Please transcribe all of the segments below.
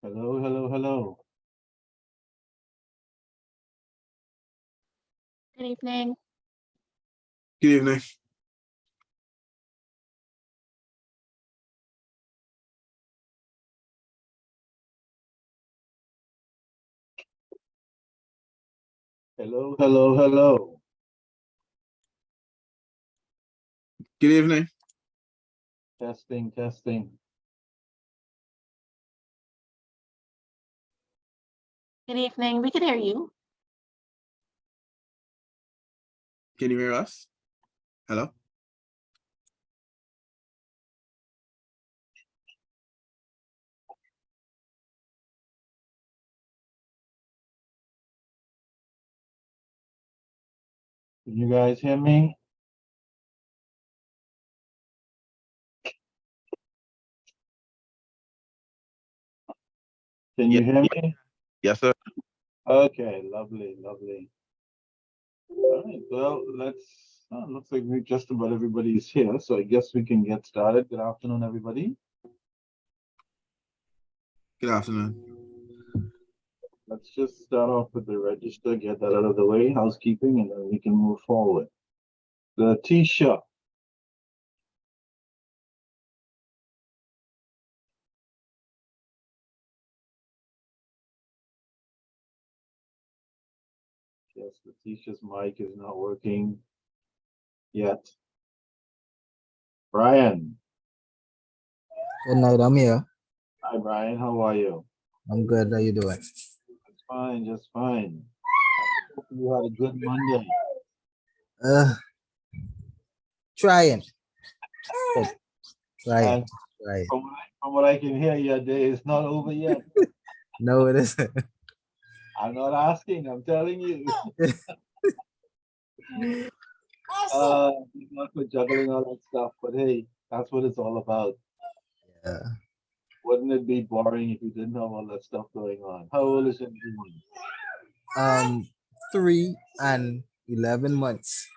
Hello, hello, hello. Good evening. Good evening. Hello, hello, hello. Good evening. Testing, testing. Good evening. We can hear you. Can you hear us? Hello? Can you guys hear me? Can you hear me? Yes, sir. Okay, lovely, lovely. All right, well, looks like we just about everybody is here, so I guess we can get started. Good afternoon, everybody. Good afternoon. Let's just start off with the register, get that out of the way, housekeeping, and then we can move forward. The T-shirt. Yes, the teacher's mic is not working yet. Brian. Good night, I'm here. Hi, Brian. How are you? I'm good. How you doing? Just fine, just fine. I hope you had a good Monday. Uh, trying. Good. Trying. And Trying. from what I can hear, your day is not over yet. No, it isn't. I'm not asking, I'm telling you. Good luck with juggling all that stuff, but hey, that's what it's all about. Yeah. Wouldn't it be boring if you didn't have all that stuff going on? How old is your newborn? 3 and 11 months.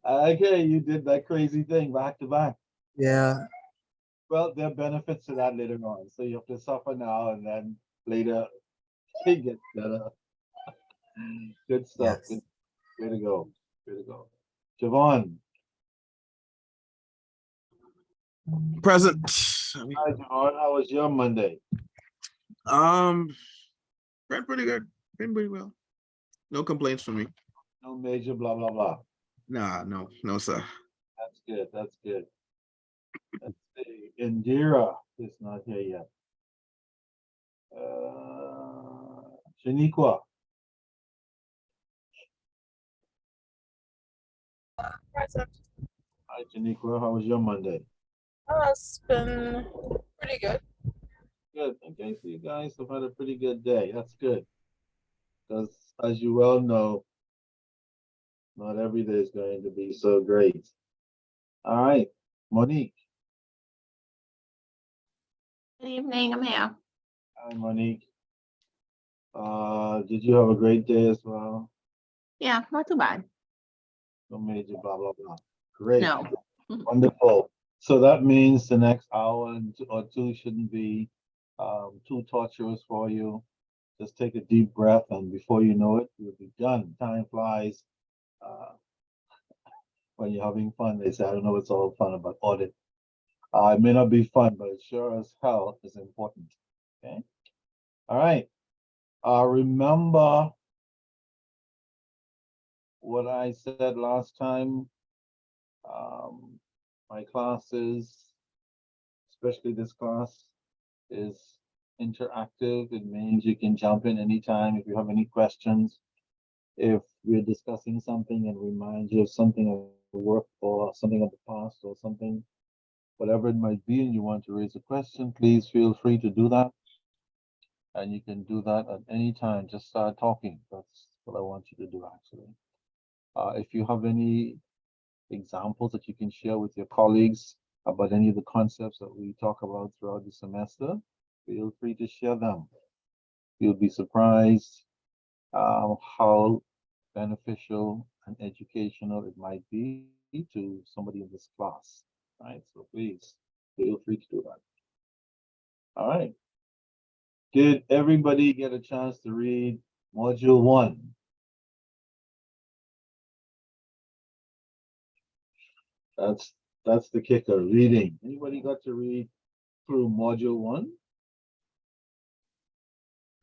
Okay, you did that crazy thing back to back. Yeah. Well, there are benefits to that later on. So you have to suffer now and then later it gets better. Good stuff. Yes. Way to go. Way to go. Javon. Present. Hi, Javon. How was your Monday? Went pretty good. Been pretty well. No complaints from me. No major blah blah blah. Nah, no, sir. That's good. That's good. Let's see. Indira is not here yet. Shaniqua. Present. Hi, Shaniqua. How was your Monday? It's been pretty good. Good. Okay, so you guys have had a pretty good day. That's good. Because as you well know, not every day is going to be so great. All right, Monique. Good evening. I'm here. Hi, Monique. Did you have a great day as well? Yeah, not too bad. No major blah blah blah. Great. No. Wonderful. So that means the next hour or two shouldn't be too torturous for you. Just take a deep breath, and before you know it, you'll be done. Time flies uh, when you're having fun. They say, I don't know what's all fun about audit. It may not be fun, but it sure as hell is important. Okay. All right. Remember what I said last time. My classes, especially this class, is interactive. It means you can jump in anytime if you have any questions. If we're discussing something and remind you of something at work or something of the past or something, whatever it might be, and you want to raise a question, please feel free to do that. And you can do that at any time. Just start talking. That's what I want you to do, actually. If you have any examples that you can share with your colleagues about any of the concepts that we talk about throughout the semester, feel free to share them. You'll be surprised how beneficial and educational it might be to somebody in this class, right? So please feel free to do that. All right. Did everybody get a chance to read module 1? That's the kicker, reading. Anybody got to read through module 1?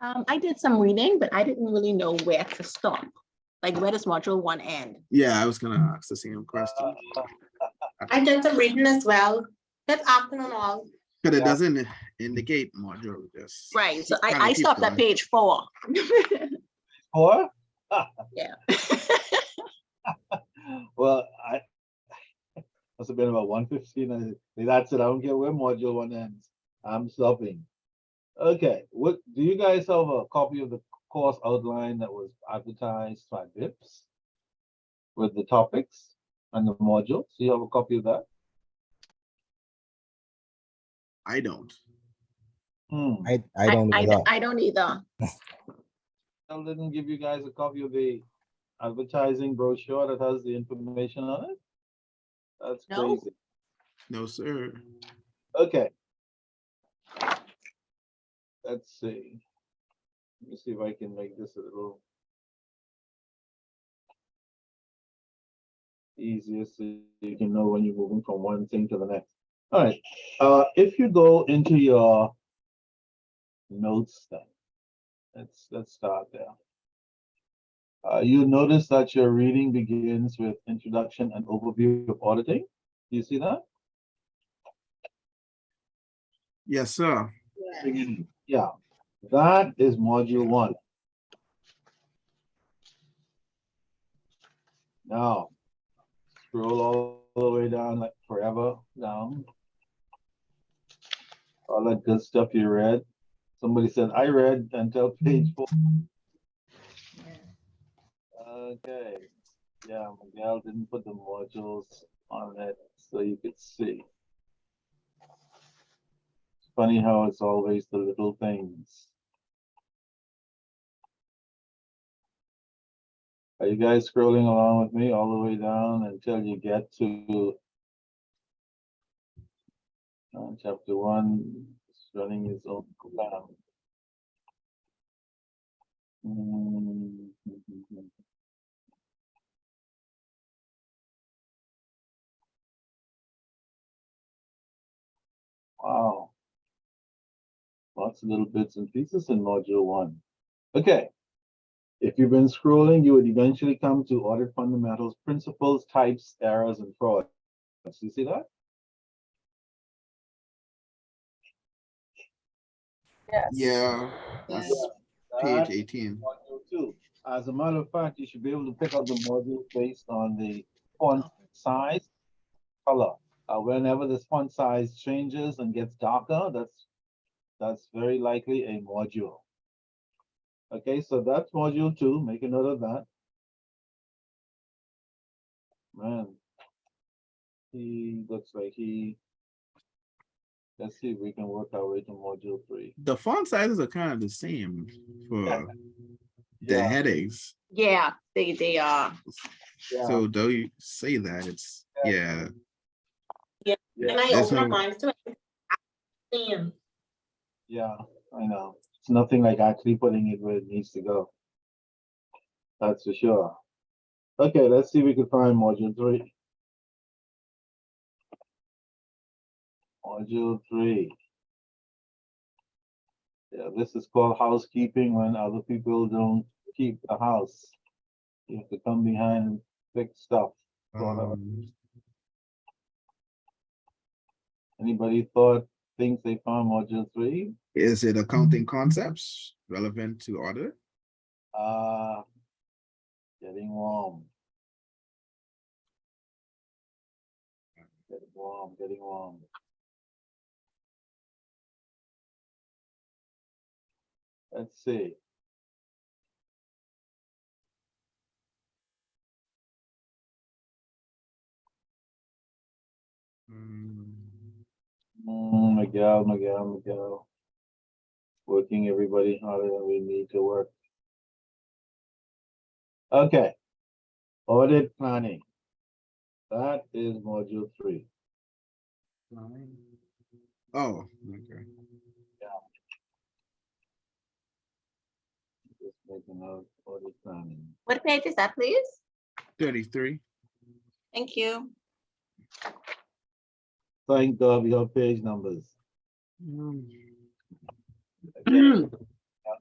I did some reading, but I didn't really know where to stop. Like, where does module 1 end? Yeah, I was gonna ask the same question. I did some reading as well. Good afternoon, all. Because it Yeah. doesn't indicate module. Just Right, so kinda I keep stopped at going. page 4. 4? Yeah. Well, I must have been about 1:15. That's it. I don't care where module 1 ends. I'm stopping. Okay, what do you guys have a copy of the course outline that was advertised by BIPS with the topics and the modules? Do you have a copy of that? I don't. I don't either. I don't either. I didn't give you guys a copy of the advertising brochure that has the information on it? That's No. crazy. No, sir. Okay. Let's see. Let me see if I can make this a little easier so you can know when you're moving from one thing to the next. All right. If you go into your notes then, let's start there. You notice that your reading begins with introduction and overview of auditing. Do you see that? Yes, sir. Beginning. Yeah, that is module 1. Now, scroll all the way down, like forever down. All that good stuff you read. Somebody said, I read until page 4. Okay. Yeah, Miguel didn't put the modules on it so you could see. It's funny how it's always the little things. Are you guys scrolling along with me all the way down until you get to chapter 1, running his own plan? Wow. Lots of little bits and pieces in module 1. Okay. If you've been scrolling, you would eventually come to audit fundamentals, principles, types, errors, and frauds. You see that? Yes. Yeah, that's page That 18. module 2. As a matter of fact, you should be able to pick up the module based on the font size, color. Whenever this font size changes and gets darker, that's very likely a module. Okay, so that's module 2. Make a note of that. Man, he looks like he. Let's see if we can work our way to module 3. The font sizes are kind of the same for the Yeah, headings. Yeah, they are. yeah, So though you say that, it's yeah. yeah, And I There's open no- up mine to same. yeah. I know. It's nothing like actually putting it where it needs to go. That's for sure. Okay, let's see if we can find module 3. Module 3. Yeah, this is called housekeeping when other people don't keep the house. You have to come behind and fix stuff. Anybody thinks they found module 3? Is it accounting concepts relevant to audit? Getting warm. Getting warm, getting warm. Let's see. Miguel. Working everybody harder than we need to work. Okay. Audit planning. That is module 3. Oh, okay. Yeah. a note, audit planning. What page is that, please? 33. Thank you. Thank God we have page numbers. Mm. Again,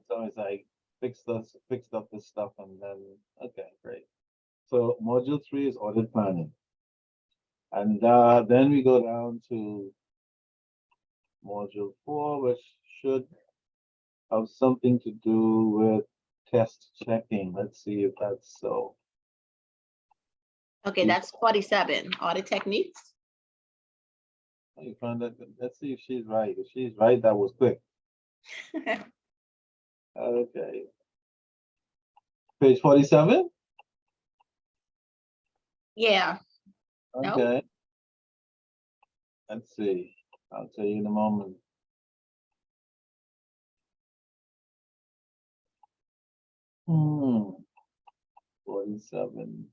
sometimes I fixed up this stuff and then, okay, great. So module 3 is audit planning. And then we go down to module 4, which should have something to do with test checking. Let's see if that's so. Okay, that's 47, audit techniques. You found that, let's see if she's right. If she's right, that was quick. Okay. Page 47? Yeah, No. Okay. Let's see. I'll tell you in a moment. Hmm. 47.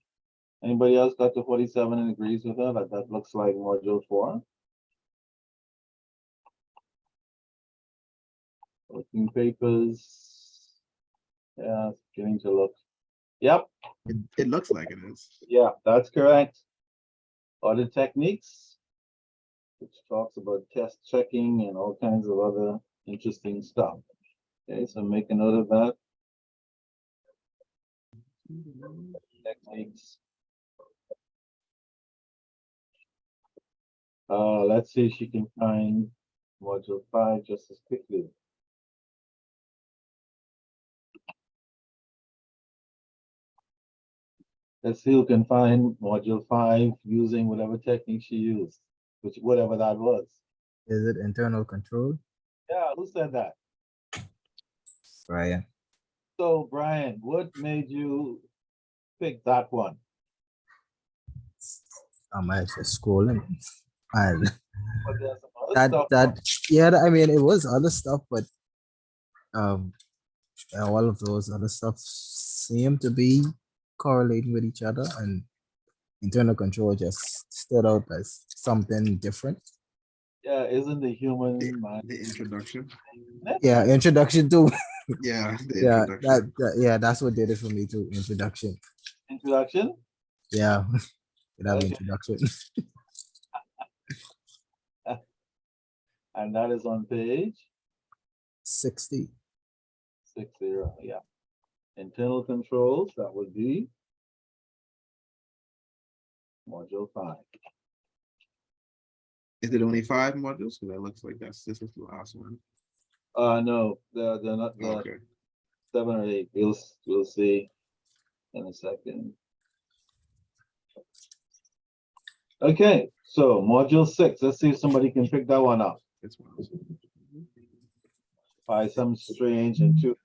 Anybody else got to 47 and agrees with her? That looks like module 4. Working papers. Yeah, it's beginning to look. Yep, It looks like it is. yeah, that's correct. Audit techniques, which talks about test checking and all kinds of other interesting stuff. Okay, so make a note of that. Techniques. Let's see if she can find module 5 just as quickly. Let's see who can find module 5 using whatever technique she used, which whatever that was. Is it internal control? Yeah, who said that? Brian. So Brian, what made you pick that one? I'm actually scrolling. And But there's some other that stuff. yeah, I mean it was other stuff, but um all of those other stuff seem to be correlating with each other, and internal control just stood out as something different. Yeah, isn't the human mind? The introduction. Yeah, introduction to Yeah, the yeah, introduction. yeah, that's what did it for me too. Introduction. Introduction? Yeah, that Okay. introduction. And that is on page 60. 60, yeah. Internal controls, that would be module 5. Is it only 5 modules? Because that looks like this is the last one. No, they're not the Okay. 7 or 8. We'll see in a second. Okay, so module 6. Let's see if somebody can pick that one up This one. by some strange intuitive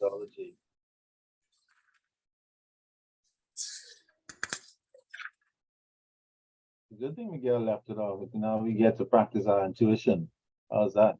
methodology. Good thing Miguel left it off. Now we get to practice our intuition. How's that?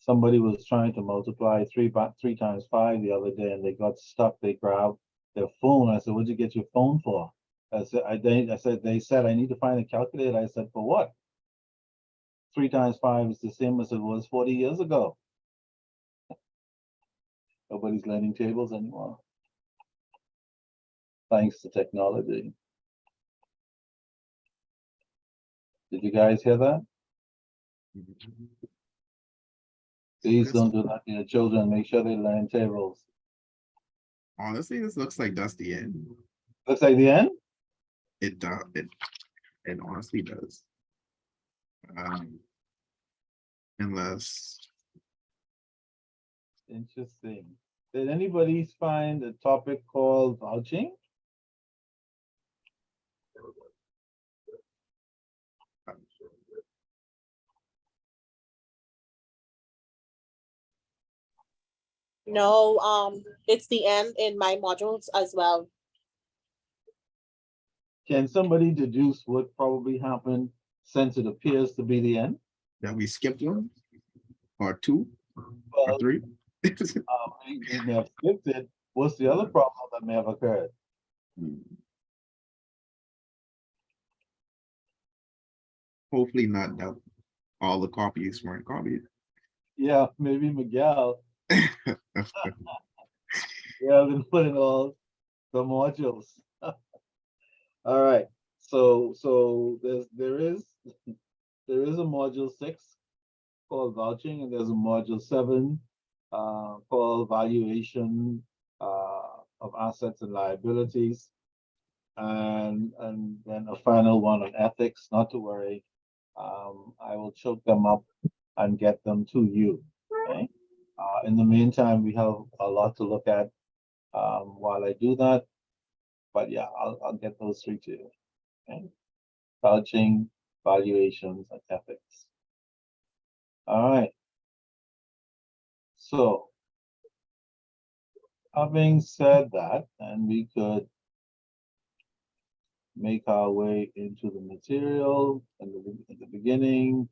Somebody was trying to multiply 3 times 5 the other day, and they got stuck. They grabbed their phone. I said, "What'd you get your phone for?" I said, they said, "I need to find a calculator." I said, "For what?" 3 times 5 is the same as it was 40 years ago. Nobody's learning tables anymore, thanks to technology. Did you guys hear that? Please don't do that to your children. Make sure they learn tables. Honestly, this looks like that's the end. Looks like the end. It does. It honestly does. Unless Interesting. Did anybody find a topic called vouching? No, it's the end in my modules as well. Can somebody deduce what probably happened since it appears to be the end? that we skipped one or 2 or Well, 3. we may have skipped it. What's the other problem that may have occurred? Hopefully not that all the copies weren't copied. Yeah, maybe Miguel. Yeah, I've been putting all the modules. All right, so there is a module 6 called vouching, and there's a module 7 called valuation of assets and liabilities, and then a final one on ethics. Not to worry, I will choke them up and get them to you. Okay. In the meantime, we have a lot to look at while I do that. But yeah, I'll get those 3 to you. Okay. Vouching, valuations, and ethics. All right. So, having said that, and we could make our way into the material at the beginning,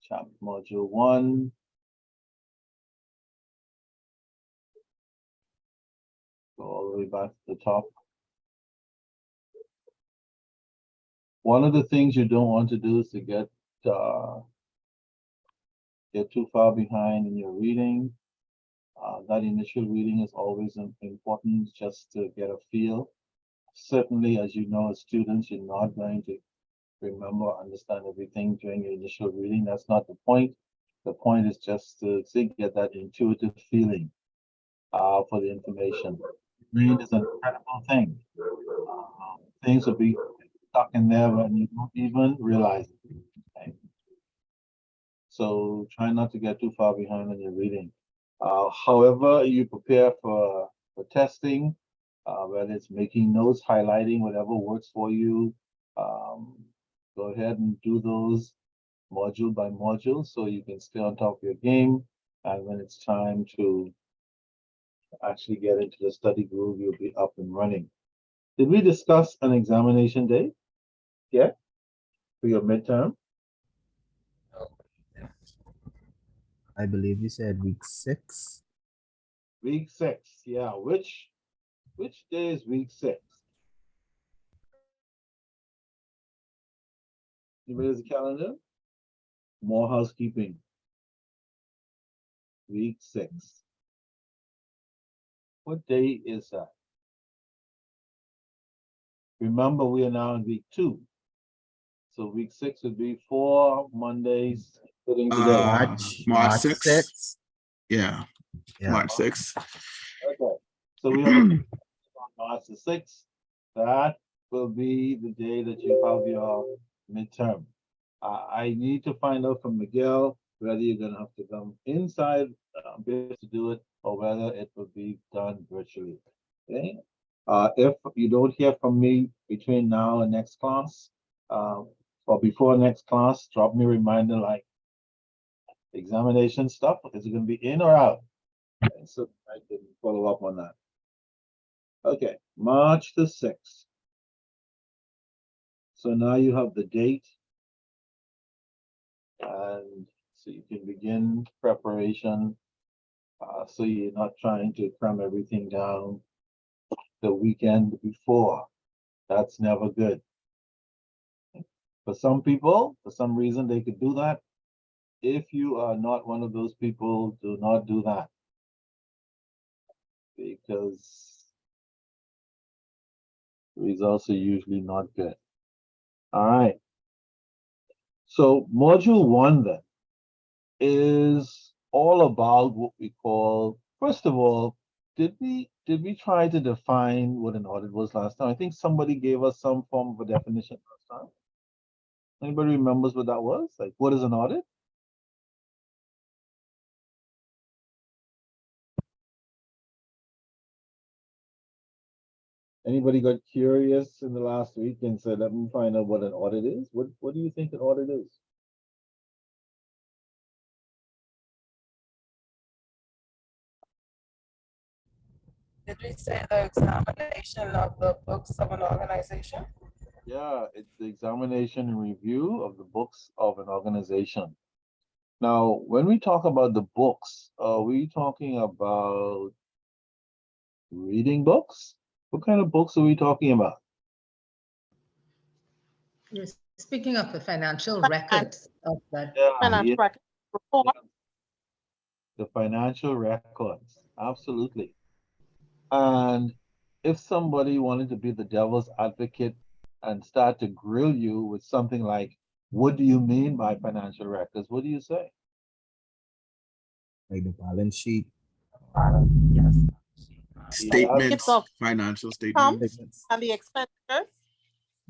chapter module 1. Go all the way back to the top. One of the things you don't want to do is to get too far behind in your reading. That initial reading is always important just to get a feel. Certainly, as you know, as students, you're not going to remember or understand everything during your initial reading. That's not the point. The point is just to get that intuitive feeling for the information. Read is an incredible thing. Things will be stuck in there when you don't even realize it. Okay? So try not to get too far behind on your reading. However, you prepare for testing, whether it's making notes, highlighting, whatever works for you. Go ahead and do those module by module so you can stay on top of your game. And when it's time to actually get into the study groove, you'll be up and running. Did we discuss an examination date? Yeah, for your midterm? I believe you said week 6. Week 6, yeah. Which day is week 6? Anybody has a calendar? More housekeeping. Week 6. What day is that? Remember, we are now in week 2. So week 6 would be 4 Mondays, including today. March 6th. 6th. Yeah, Yeah. March 6th. Okay. So we have a March the 6th. That will be the day that you have your midterm. I need to find out from Miguel whether you're going to have to come inside to do it or whether it will be done virtually. Okay. If you don't hear from me between now and next class, or before next class, drop me a reminder like examination stuff. Is it going to be in or out? And so I can follow up on that. Okay, March the 6th. So now you have the date. And so you can begin preparation. So you're not trying to cram everything down the weekend before. That's never good. For some people, for some reason, they could do that. If you are not one of those people, do not do that. Because the results are usually not good. All right. So module 1 then is all about what we call, first of all, did we try to define what an audit was last time? I think somebody gave us some form of a definition last time. Anybody remembers what that was? Like, what is an audit? Anybody got curious in the last week and said, let me find out what an audit is? What do you think an audit is? Did we say the examination of the books of an organization? Yeah, it's the examination and review of the books of an organization. Now, when we talk about the books, are we talking about reading books? What kind of books are we talking about? Yes. Speaking of the financial records of that, Yeah, Financial record report. yeah, the financial records, absolutely. And if somebody wanted to be the devil's advocate and start to grill you with something like, what do you mean by financial records? What do you say? like the balance sheet, Yes. Yeah, Statements, of financial Come statements. statements. and the expenditures.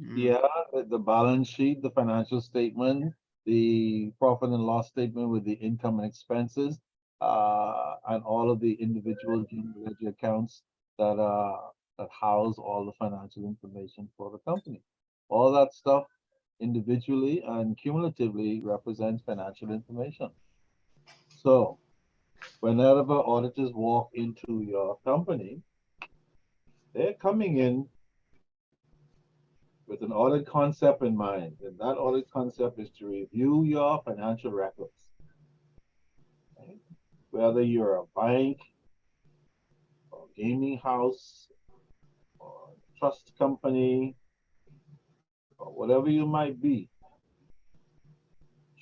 Mm. yeah, the balance sheet, the financial statement, the profit and loss statement with the income and expenses, and all of the individual general ledger accounts that house all the financial information for the company. All that stuff individually and cumulatively represents financial information. So whenever auditors walk into your company, they're coming in with an audit concept in mind. And that audit concept is to review your financial records. Okay? Whether you're a bank or gaming house or trust company or whatever you might be,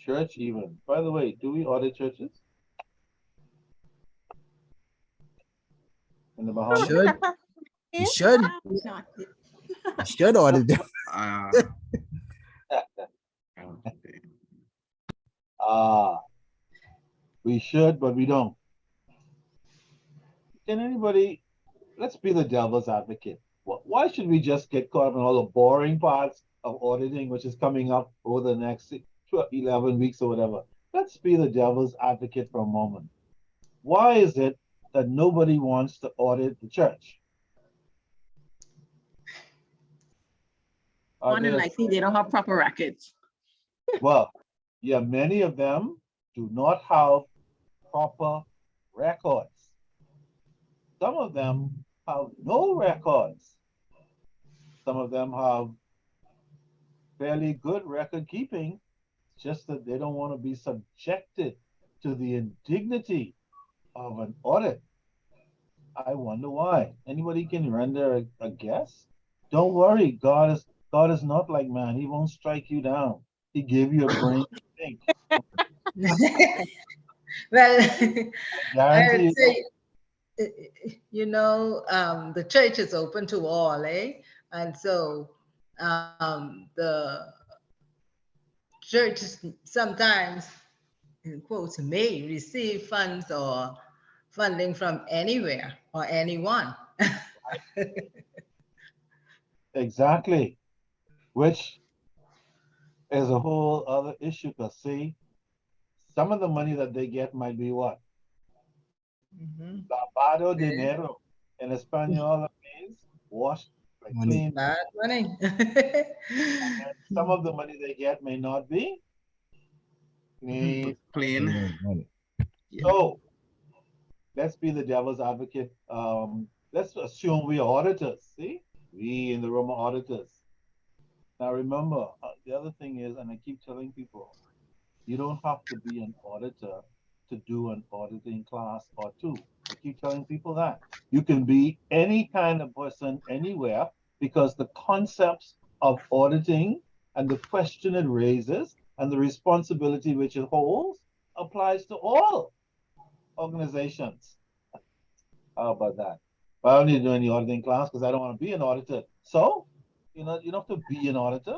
church even. By the way, do we audit churches in the Bahamas? Should you should Not- you should audit them. Uh, okay. Ah, we should, but we don't. Can anybody, let's be the devil's advocate. Why should we just get caught up in all the boring parts of auditing, which is coming up over the next 11 weeks or whatever? Let's be the devil's advocate for a moment. Why is it that nobody wants to audit the church? Are One and there, likely they don't have proper records. well, yeah, many of them do not have proper records. Some of them have no records. Some of them have fairly good record keeping, just that they don't want to be subjected to the indignity of an audit. I wonder why. Anybody can render a guess? Don't worry, God is not like man. He won't strike you down. He gave you a brain to think. well, I I guarantee would you. say, the church is open to all, eh? And so the church sometimes, in quotes, may receive funds or funding from anywhere or anyone. Exactly. Which is a whole other issue. Because see, some of the money that they get might be what? Mhm. Lavado dinero. In Espanol, that means wash, like Money. clean. Bad money. And some of the money they get may not be clean. Plain. Money. Yeah. So let's be the devil's advocate. Let's assume we are auditors. See, we in the room are auditors. Now remember, the other thing is, and I keep telling people, you don't have to be an auditor to do an auditing class or two. I keep telling people that. You can be any kind of person anywhere because the concepts of auditing and the question it raises and the responsibility which it holds applies to all organizations. How about that? But I don't need to do any auditing class because I don't want to be an auditor. So, you don't have to be an auditor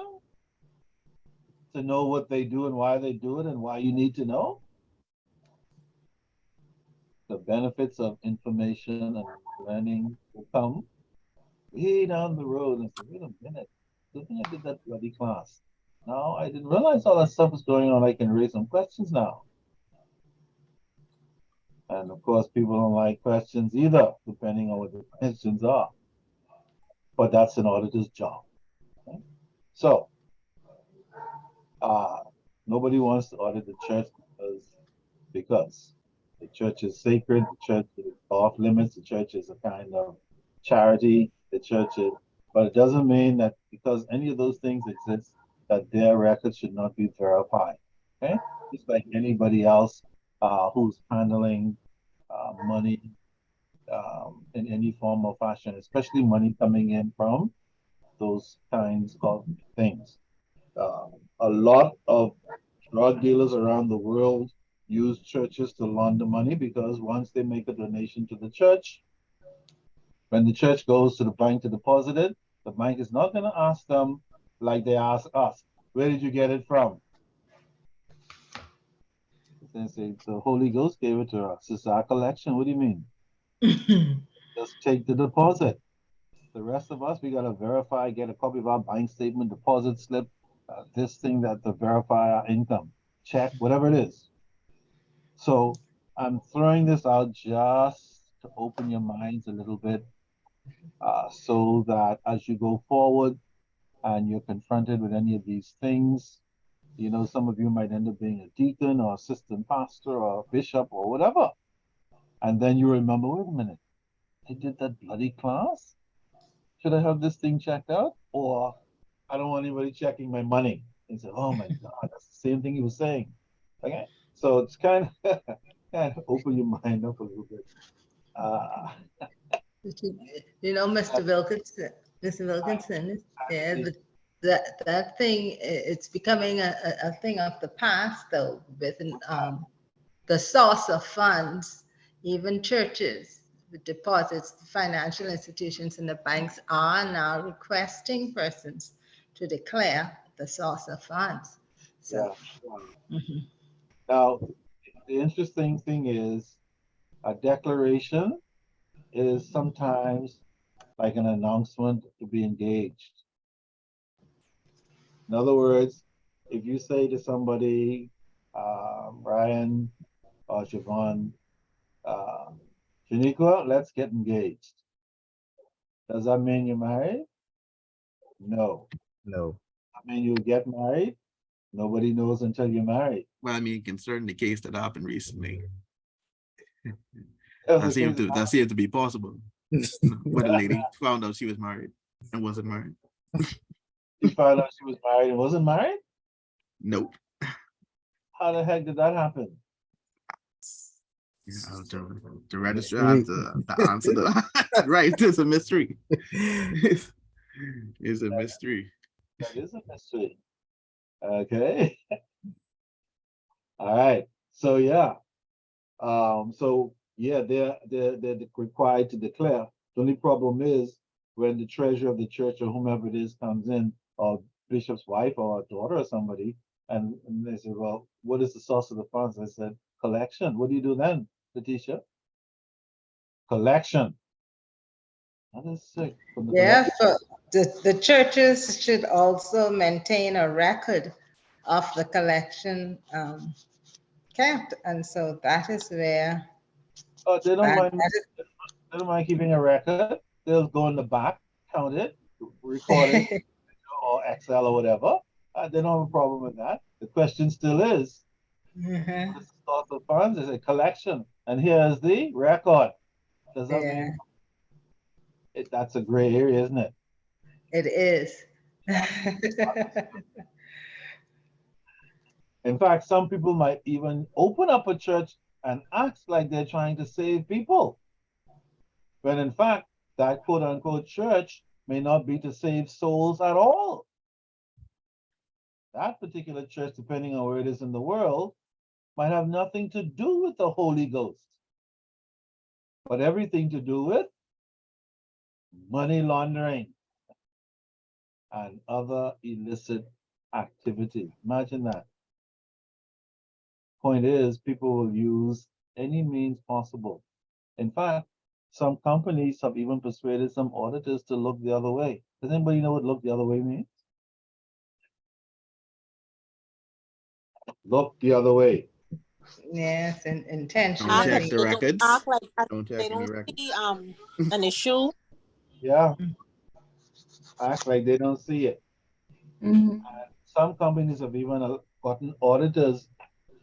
to know what they do and why they do it and why you need to know. The benefits of information and learning will come way down the road and say, wait a minute, good thing I did that bloody class. Now I didn't realize all that stuff was going on. I can raise some questions now. And of course, people don't like questions either, depending on what the questions are. But that's an auditor's job. Okay? So, uh, nobody wants to audit the church because the church is sacred, the church is off limits, the church is a kind of charity, the church is, but it doesn't mean that because any of those things exist, that their records should not be verified. Okay? Just like anybody else who's handling money in any form or fashion, especially money coming in from those kinds of things. a lot of drug dealers around the world use churches to launder money because once they make a donation to the church, when the church goes to the bank to deposit it, the bank is not going to ask them like they ask us, where did you get it from? They say, the Holy Ghost gave it to us. It's our collection. What do you mean? Just take the deposit. The rest of us, we got to verify, get a copy of our bank statement, deposit slip, this thing that to verify our income, check, whatever it is. So I'm throwing this out just to open your minds a little bit, so that as you go forward and you're confronted with any of these things, you know, some of you might end up being a deacon or assistant pastor or a bishop or whatever. And then you remember, wait a minute, they did that bloody class? Should I have this thing checked out? Or I don't want anybody checking my money. And say, oh my God, that's the same thing he was saying. Okay. So it's kind of, kind of open your mind up a little bit. You know, Mr. Wilkinson, yeah, that thing, it's becoming a thing of the past, though, with the source of funds, even churches, the deposits, the financial institutions and the banks are now requesting persons to declare the source of funds. So, mhm. Now, the interesting thing is a declaration is sometimes like an announcement to be engaged. In other words, if you say to somebody, Brian or Siobhan, Shaniqua, let's get engaged. Does that mean you're married? No. No. I mean, you get married? Nobody knows until you're married. Well, I mean, concerning the case that happened recently, That's that the seemed case. to be possible. Where the lady found out she was married and wasn't married. She found out she was married and wasn't married? Nope. How the heck did that happen? Yeah, the register Mystery. has the answer to that. Right, it's a mystery. It's a mystery. That is a mystery. Okay. All right. So yeah. So yeah, they're required to declare. The only problem is when the treasurer of the church or whomever it is comes in, or bishop's wife or a daughter or somebody, and they say, well, what is the source of the funds? I said, collection. What do you do then, Letitia? Collection. That is sick. From the Yeah, collection. for the churches should also maintain a record of the collection kept, and so that is where Oh, they don't mind. that They don't mind keeping a record. They'll go in the back, count it, record it, is. or Excel or whatever. They don't have a problem with that. The question still is, Mhm. what is the source of funds? Is a collection, and here's the record. Does that Yeah, mean that's a gray area, isn't it? it is. In fact, some people might even open up a church and act like they're trying to save people, when in fact, that quote unquote church may not be to save souls at all. That particular church, depending on where it is in the world, might have nothing to do with the Holy Ghost, but everything to do with money laundering and other illicit activity. Imagine that. Point is, people will use any means possible. In fact, some companies have even persuaded some auditors to look the other way. Does anybody know what look the other way means? Look the other way. Yes, and Don't intentionally. check the records. Act like Don't check they any don't records. see an issue. Yeah, act like they don't see it. Some companies have even gotten auditors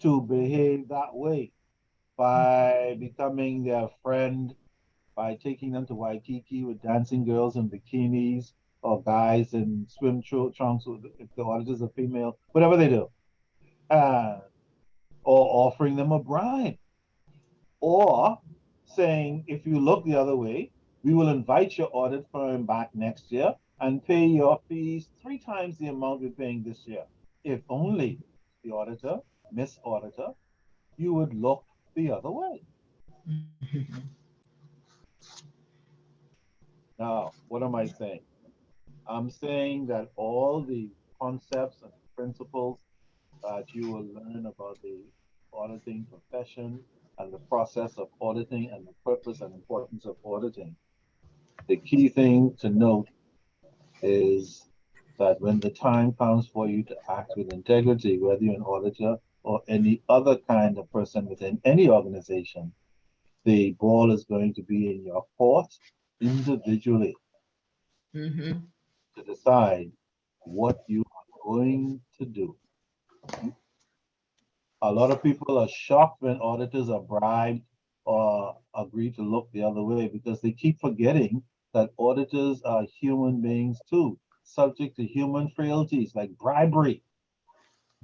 to behave that way by becoming their friend, by taking them to Waikiki with dancing girls in bikinis or guys in swim trunks, if the auditors are female, whatever they do, or offering them a bribe, or saying, if you look the other way, we will invite your audit firm back next year and pay your fees 3 times the amount we're paying this year. if only the auditor, Miss Auditor, you would look the other way. Now, what am I saying? I'm saying that all the concepts and principles that you will learn about the auditing profession and the process of auditing and the purpose and importance of auditing. The key thing to note is that when the time comes for you to act with integrity, whether you're an auditor or any other kind of person within any organization, the ball is going to be in your court individually Mhm. to decide what you are going to do. A lot of people are shocked when auditors are bribed or agree to look the other way because they keep forgetting that auditors are human beings too, subject to human frailties like bribery,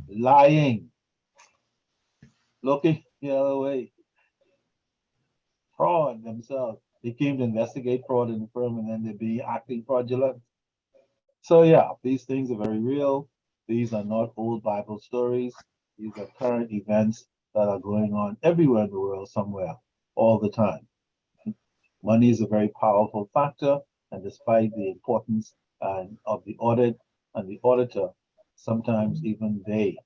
lying, looking the other way, fraud themselves. They came to investigate fraud in the firm and then they'd be acting fraudulent. So yeah, these things are very real. These are not old Bible stories. These are current events that are going on everywhere in the world somewhere all the time. Money is a very powerful factor, and despite the importance of the audit and the auditor, sometimes even they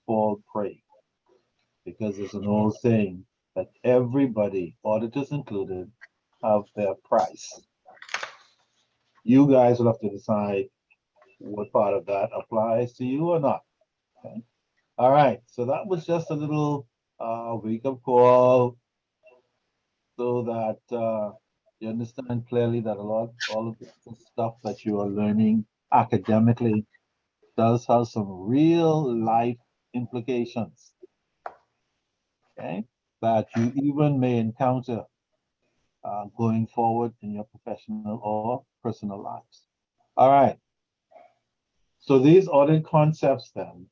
fall prey because there's an old saying that everybody, auditors included, have their price. You guys will have to decide what part of that applies to you or not. Okay. All right. So that was just a little wake-up call so that you understand clearly that all of the stuff that you are learning academically does have some real life implications. Okay. That you even may encounter going forward in your professional or personal lives. All right. So these audit concepts then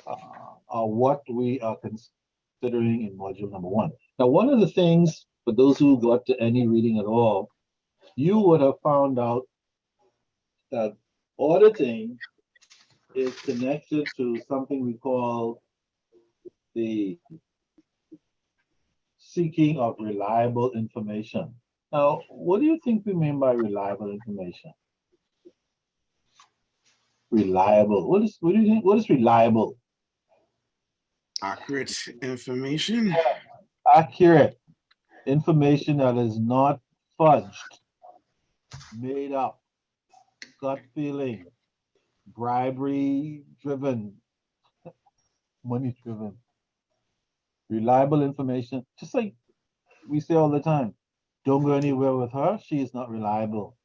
are what we are considering in module number one. Now, one of the things for those who got to any reading at all, you would have found out that auditing is connected to something we call the seeking of reliable information. Now, what do you think we mean by reliable information? Reliable. What do you think? What is reliable? Accurate information. Accurate information that is not fudged, made up, gut feeling, bribery driven, money driven. Reliable information, just like we say all the time, don't go anywhere with her. She is not reliable.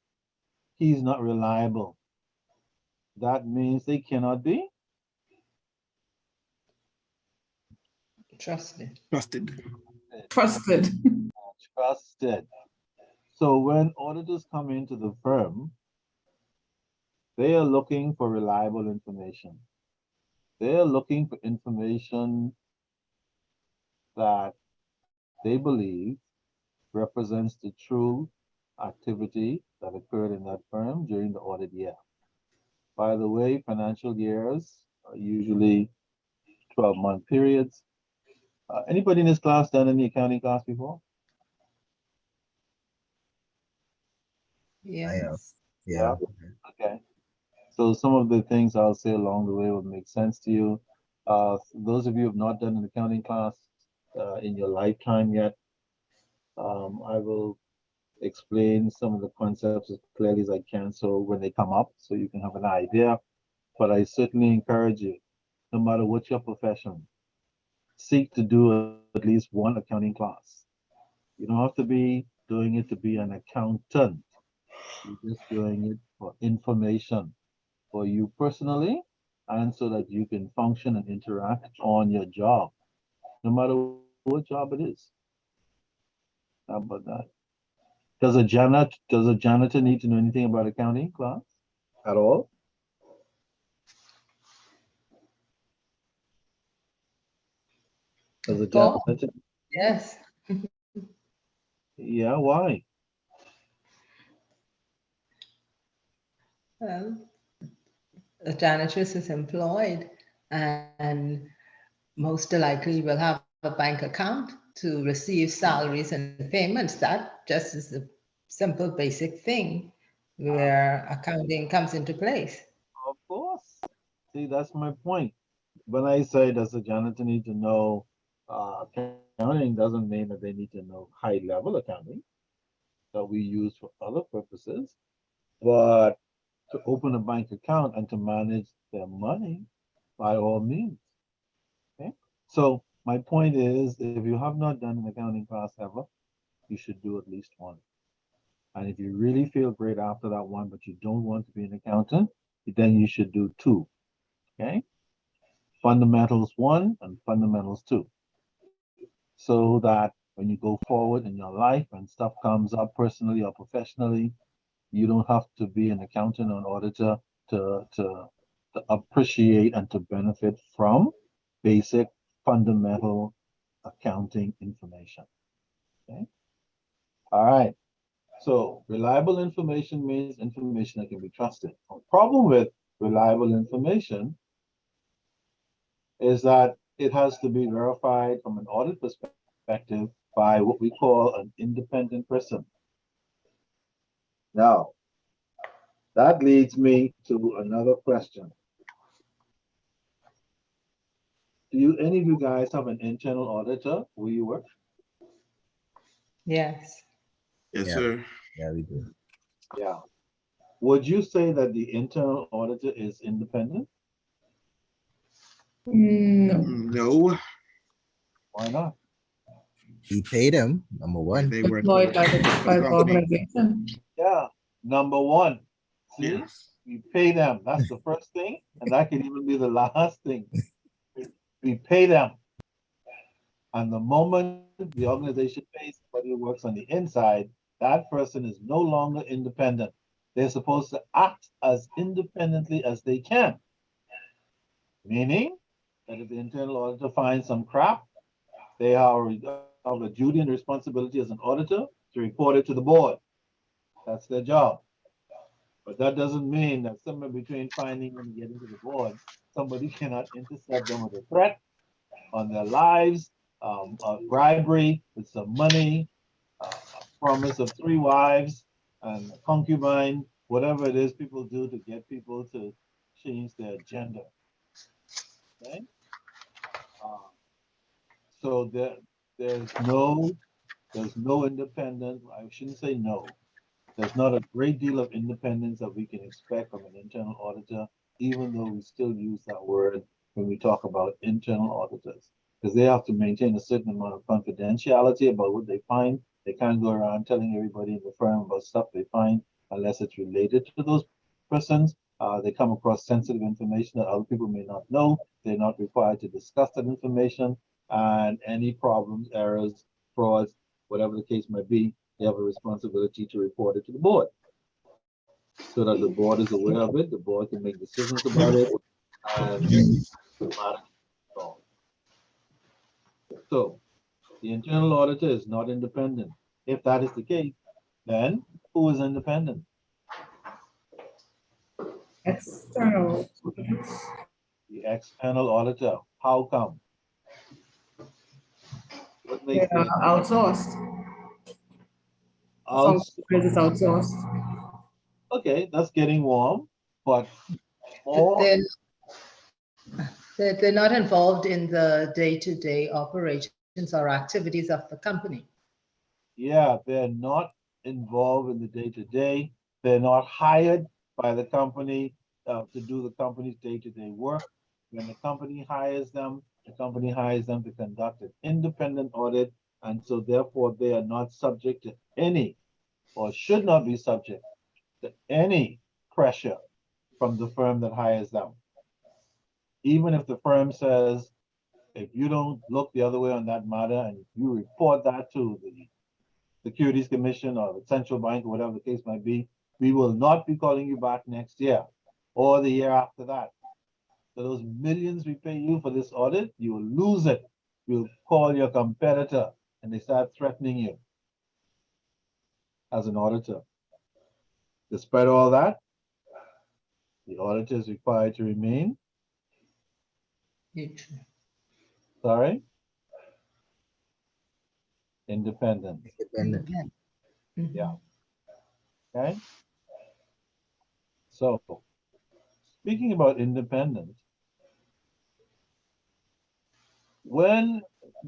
He's not reliable. That means they cannot be Trusted. Trusted. Trusted. trusted. So when auditors come into the firm, they are looking for reliable information. They are looking for information that they believe represents the true activity that occurred in that firm during the audit year. By the way, financial years are usually 12-month periods. Anybody in this class done any accounting class before? I Yes. have. Yeah. Okay. So some of the things I'll say along the way will make sense to you. Those of you who have not done an accounting class in your lifetime yet, I will explain some of the concepts as clearly as I can so when they come up, so you can have an idea. But I certainly encourage you, no matter what your profession, seek to do at least one accounting class. You don't have to be doing it to be an accountant. You're just doing it for information for you personally and so that you can function and interact on your job, no matter what job it is. How about that? Does a janitor need to know anything about accounting class at all? Does a Oh, janitor? yes. Yeah, why? Well, a janitress is employed and most likely will have a bank account to receive salaries and payments. That just is a simple, basic thing where accounting comes into place. Of course. See, that's my point. When I say does the janitor need to know accounting, doesn't mean that they need to know high level accounting that we use for other purposes. But to open a bank account and to manage their money, by all means. Okay. So my point is, if you have not done an accounting class ever, you should do at least one. And if you really feel great after that one, but you don't want to be an accountant, then you should do two. Okay. Fundamentals 1 and fundamentals 2. So that when you go forward in your life and stuff comes up personally or professionally, you don't have to be an accountant or an auditor to appreciate and to benefit from basic fundamental accounting information. Okay. All right. So reliable information means information that can be trusted. The problem with reliable information is that it has to be verified from an audit perspective by what we call an independent person. Now, that leads me to another question. Do you, any of you guys have an internal auditor where you work? Yes. Yes, Yeah. sir. Yeah, we do. Yeah. Would you say that the internal auditor is independent? No. No, Why not? We pay them, number one. they work Employed by for by the the company. organization. Yeah. Number one. See, Yes. we pay them. That's the first thing, and that can even be the last thing. We pay them. And the moment the organization pays somebody who works on the inside, that person is no longer independent. They're supposed to act as independently as they can. Meaning that if the internal auditor finds some crap, they have a duty and responsibility as an auditor to report it to the board. That's their job. But that doesn't mean that somewhere between finding and getting to the board, somebody cannot intercept them with a threat on their lives, bribery with some money, a promise of 3 wives and a concubine, whatever it is people do to get people to change their gender. Okay? So there's no independent, I shouldn't say no. There's not a great deal of independence that we can expect from an internal auditor, even though we still use that word when we talk about internal auditors, because they have to maintain a certain amount of confidentiality about what they find. They can't go around telling everybody in the firm about stuff they find unless it's related to those persons. They come across sensitive information that other people may not know. They're not required to discuss that information, and any problems, errors, frauds, whatever the case might be, they have a responsibility to report it to the board so that the board is aware of it, the board can make decisions about it, and the matter is solved. So the internal auditor is not independent. If that is the case, then who is independent? External. The external auditor. How come? What They makes are the outsourced. Some outs? is outsourced. Okay, that's getting warm, but Th- more. They're, they're not involved in the day-to-day operations or activities of the company. Yeah, they're not involved in the day-to-day. They're not hired by the company to do the company's day-to-day work. When the company hires them, the company hires them to conduct an independent audit, and so therefore they are not subject to any, or should not be subject to any pressure from the firm that hires them. Even if the firm says, if you don't look the other way on that matter and you report that to the Securities Commission or the central bank, or whatever the case might be, we will not be calling you back next year or the year after that. So those millions we pay you for this audit, you will lose it. You'll call your competitor and they start threatening you as an auditor. Despite all that, The auditor is required to remain, Neutral. sorry, independent, Independent. Yeah. Mhm. okay? So, speaking about independent, when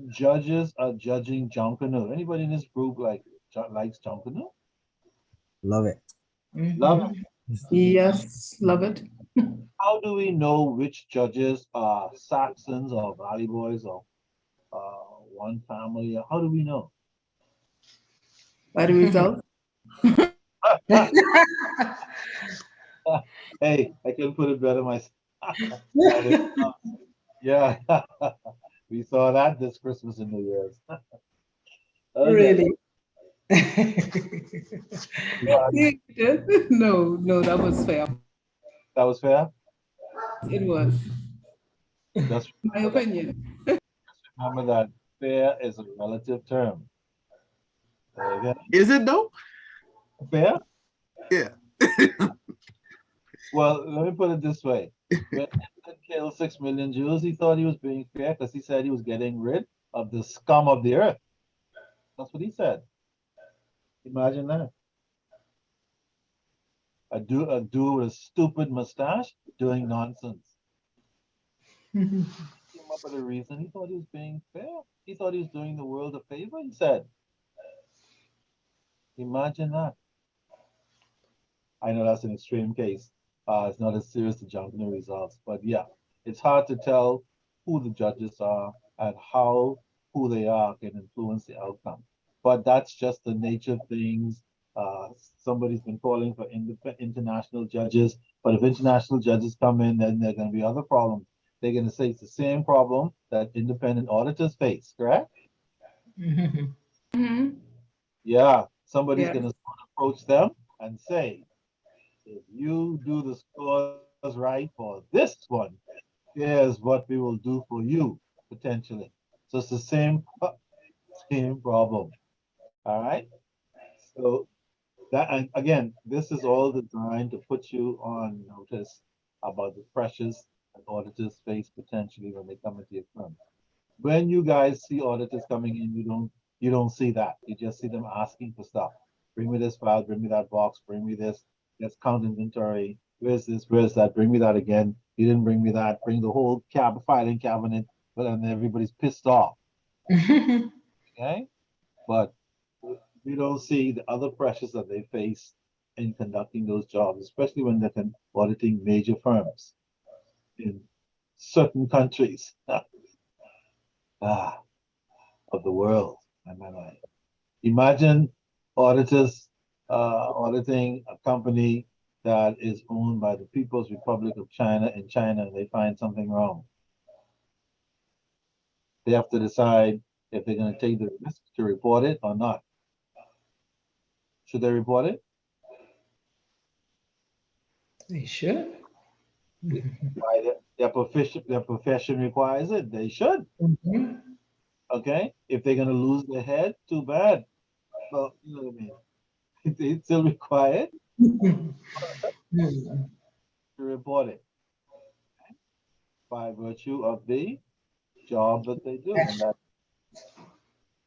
judges are judging John Canoe, anybody in this group likes John Canoe? Love it. Love Mhm. it. Yes, love it. How do we know which judges are Saxons or Valley Boys or one family? How do we know? By the result, Hey, I can put it better myself. Yeah, we saw that this Christmas and New Year's. Okay, really. yeah, No, no, that was fair. that was fair. It was Just my remember that, opinion. remember that fair is a relative term. Okay, Is it though? fair? Yeah. Well, let me put it this way. When Hitler killed 6 million Jews, he thought he was being fair because he said he was getting rid of the scum of the earth. That's what he said. Imagine that. A dude with a stupid mustache doing nonsense. Came up with a reason. He thought he was being fair. He thought he was doing the world a favor, he said. Imagine that. I know that's an extreme case. It's not as serious as jumping the results, but yeah, it's hard to tell who the judges are and how who they are can influence the outcome. But that's just the nature of things. Uh, Somebody's been calling for international judges, but if international judges come in, then there are going to be other problems. They're going to say it's the same problem that independent auditors face, correct? Mhm. Mhm. Yeah, somebody's Yeah. going to approach them and say, if you do the scores right for this one, here's what we will do for you potentially. So it's the same problem. All right. So that, and again, this is all designed to put you on notice about the pressures that auditors face potentially when they come into your firm. When you guys see auditors coming in, you don't see that. You just see them asking for stuff. Bring me this file, bring me that box, bring me this. Let's count inventory. Where's this? Where's that? Bring me that again. You didn't bring me that. Bring the whole filing cabinet, but then everybody's pissed off. Okay? But we don't see the other pressures that they face in conducting those jobs, especially when they're auditing major firms in certain countries of the world. I mean, imagine auditors auditing a company that is owned by the People's Republic of China in China and they find something wrong. They have to decide if they're going to take the risk to report it or not. Should they report it? They should. Why their profession requires it. They should. Mhm. Okay. If they're going to lose their head, too bad. Well, you know what I mean. It's still required Mhm. to report it by virtue of the job that they do, and that's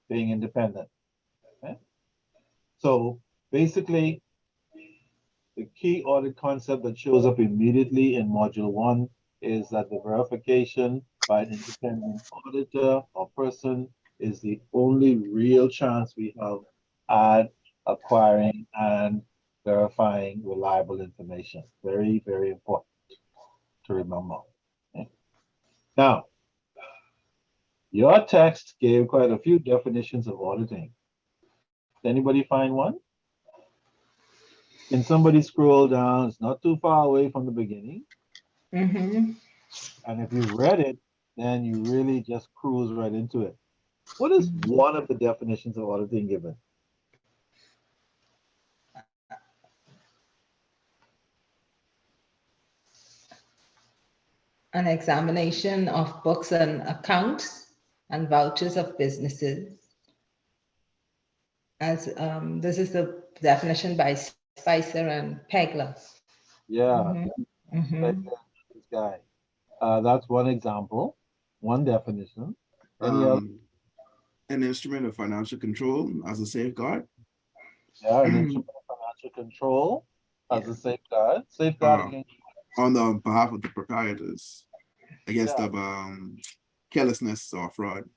being independent. Okay? So basically, the key audit concept that shows up immediately in module 1 is that the verification by an independent auditor or person is the only real chance we have at acquiring and verifying reliable information. Very, very important to remember. Okay? Now, your text gave quite a few definitions of auditing. Anybody find one? Can somebody scroll down? It's not too far away from the beginning. Mhm. And if you read it, then you really just cruise right into it. What is one of the definitions of auditing given? An examination of books and accounts and vouchers of businesses. As this is the definition by Spicer and Pegler. Yeah, Mhm. Mhm. This guy. That's one example, one definition. Any other? An instrument of financial control as a safeguard. Yeah, an instrument of financial control as Yeah. a safeguard. Safeguard Uh, against. on the behalf of the proprietors against Yeah. the carelessness or fraud.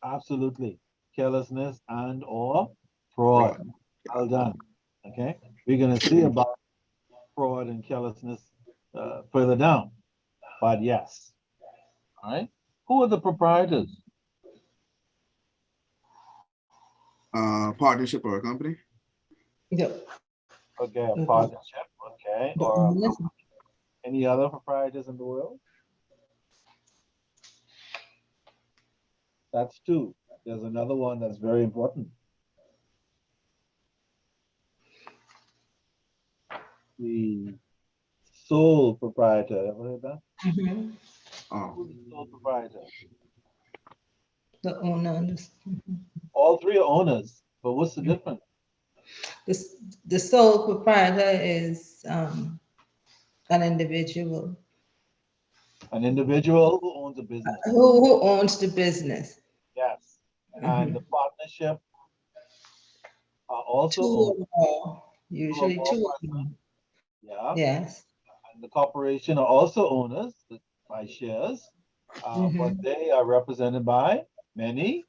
Absolutely. Carelessness and or fraud. Fraud. Well done. Okay. We're going to see about fraud and carelessness further down. But yes. All right. Who are the proprietors? Partnership or a company. The, Okay, a the, partnership. Okay. the Or owners, any other proprietors in the world? That's two. There's another one that's very important. The sole proprietor. Ever heard that? mhm, Oh, Who's the sole proprietor? the owners. All three are owners, but what's the difference? The sole proprietor is an individual An individual who owns a business. who owns the business. Yes. And the Mhm. partnership are also Two owned or more, two or usually more two or persons. more. Yeah. Yes. And the corporation are also owners by shares, but Mhm. they are represented by many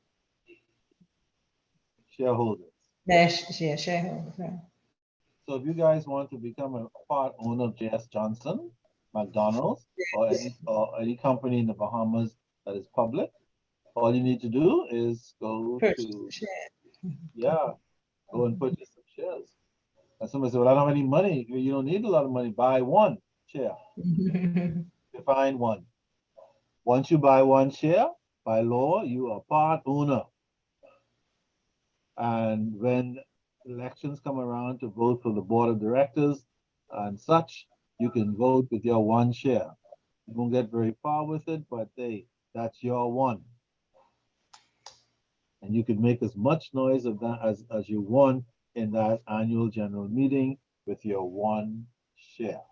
shareholders. Yeah, shareholders. Right. So if you guys want to become a part owner of J.S. Johnson, McDonald's, or any company in the Bahamas that is public, all you need to do is go Purchase to, the share. yeah, go and purchase some shares. And somebody said, well, I don't have any money. You don't need a lot of money. Buy one share. Mhm. Define one. Once you buy one share, by law, you are part owner. And when elections come around to vote for the board of directors and such, you can vote with your one share. You won't get very far with it, but hey, that's your one. And you can make as much noise of that as you want in that annual general meeting with your one share.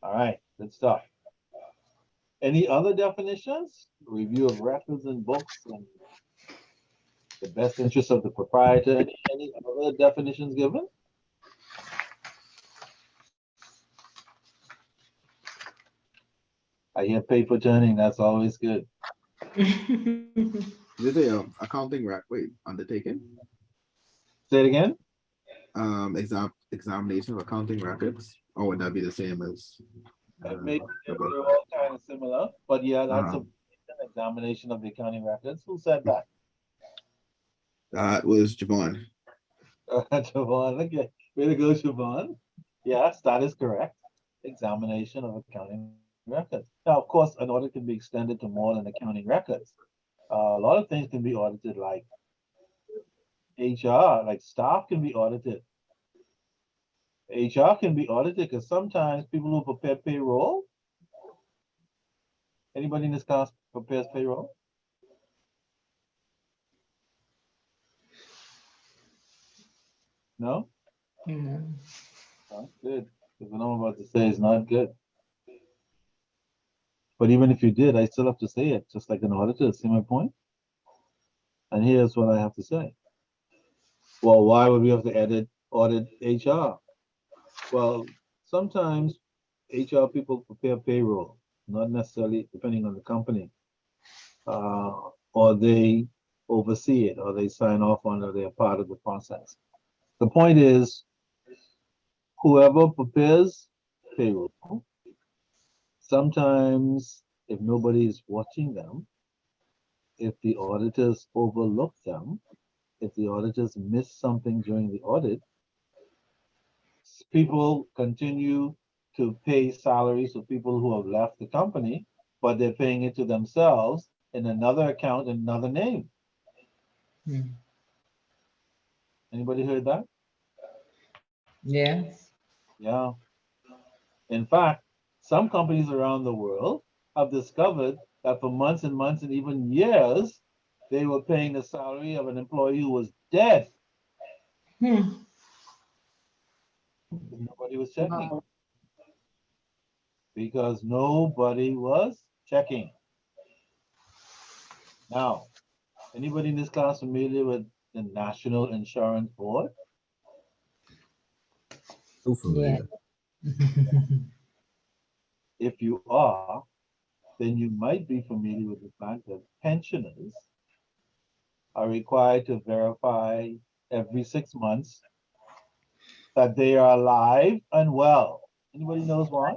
All right, good stuff. Any other definitions? Review of records and books and the best interest of the proprietor. Any other definitions given? I hear paper turning. That's always good. this is a accounting wait, undertaking. Say it again. Examination of accounting records. Or would that be the same as It may, the book? they're all kind of similar, but yeah, that's Uh-huh. an examination of the accounting records. Who said that? That was Javon. Siobhan, okay. Way to go, Siobhan. Yes, that is correct. Examination of accounting records. Now, of course, an audit can be extended to more than accounting records. A lot of things can be audited, like HR, like staff can be audited. HR can be audited because sometimes people who prepare payroll, anybody in this class prepares payroll? No? Mhm. Not good. Because what I'm about to say is not good. But even if you did, I still have to say it, just like an auditor. See my point? And here's what I have to say. Well, why would we have to audit HR? Well, sometimes HR people prepare payroll, not necessarily depending on the company, or they oversee it, or they sign off on it, or they're part of the process. The point is, whoever prepares payroll, sometimes if nobody is watching them, if the auditors overlook them, if the auditors miss something during the audit, people continue to pay salaries of people who have left the company, but they're paying it to themselves in another account in another name. Mhm. Anybody heard that? Yes. Yeah. In fact, some companies around the world have discovered that for months and months and even years, they were paying the salary of an employee who was dead. Hmm. Nobody was checking. Wow. because nobody was checking. Now, anybody in this class familiar with the National Insurance Board? Too familiar. If you are, then you might be familiar with the fact that pensioners are required to verify every 6 months that they are alive and well. Anybody knows why?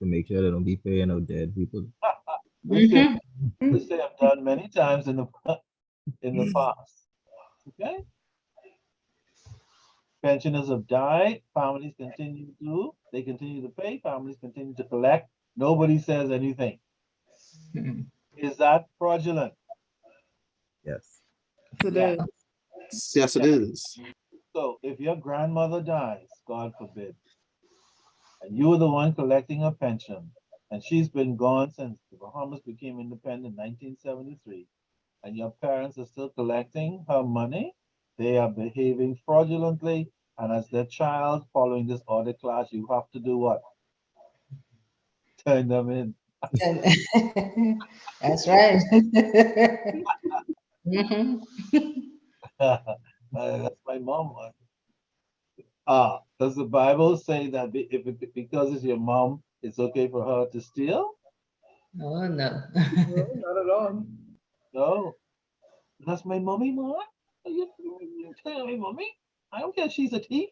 To make sure they don't be paying out dead people. Which they, Mhm. which they have done many times in the past. Okay? Pensioners have died, families they continue to pay, families continue to collect. Nobody says anything. Mhm. Is that fraudulent? Yes. So Yeah. the, Yes, it is. So if your grandmother dies, God forbid, and you were the one collecting her pension, and she's been gone since the Bahamas became independent in 1973, and your parents are still collecting her money, they are behaving fraudulently, and as their child following this audit class, you have to do what? Turn them in. And- That's right. Mhm. That's my mom. Does the Bible say that because it's your mom, it's okay for her to steal? Oh, no. no, not at all. No, that's my mommy, mom. You tell me, mommy. I don't care. She's a thief.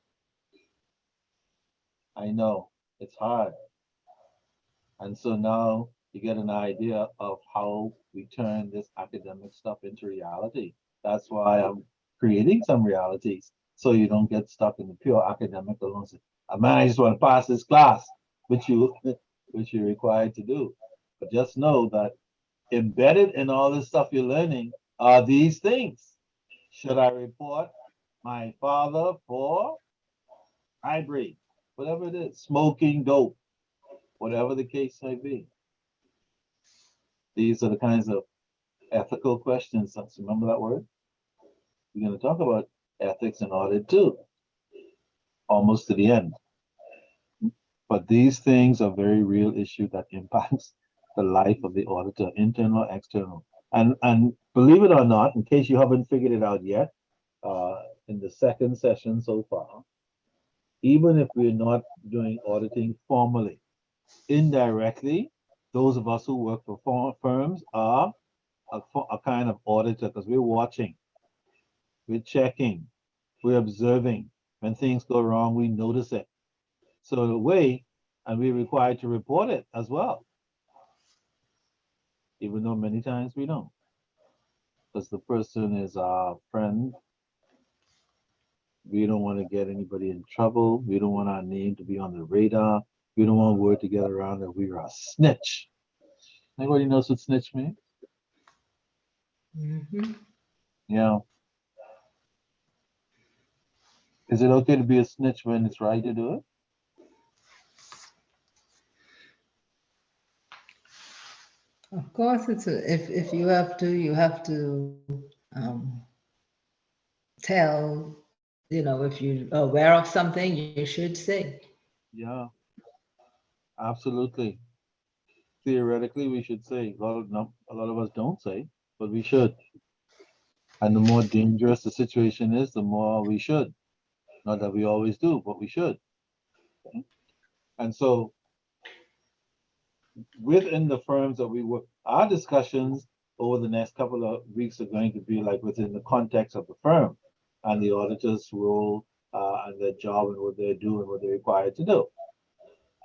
I know it's hard, and so now you get an idea of how we turn this academic stuff into reality. That's why I'm creating some realities, so you don't get stuck in the pure academic alone. Say, man, I just want to pass this class, which you which you're required to do. But just know that embedded in all this stuff you're learning are these things. Should I report my father for bribery, whatever it is, smoking dope, whatever the case may be? These are the kinds of ethical questions. Remember that word? We're going to talk about ethics and audit too, almost to the end. But these things are very real issue that impacts the life of the auditor, internal, external. And believe it or not, in case you haven't figured it out yet, in the second session so far, even if we're not doing auditing formally, indirectly, those of us who work for firms are a kind of auditor because we're watching, we're checking, we're observing. When things go wrong, we notice it. So in a way, and we're required to report it as well, even though many times we don't, because the person is our friend. We don't want to get anybody in trouble. We don't want our name to be on the radar. We don't want word to get around that we are a snitch. Anybody knows what snitch means? Mhm. Yeah. Is it okay to be a snitch when it's right to do it? Of course, if you have to, you have to um, tell, if you're aware of something, you should say. Yeah, absolutely. Theoretically, we should say. No, a lot of us don't say, but we should. And the more dangerous the situation is, the more we should. Not that we always do, but we should. Okay? And so within the firms that we work, our discussions over the next couple of weeks are going to be like within the context of the firm and the auditor's role and their job and what they do and what they're required to do.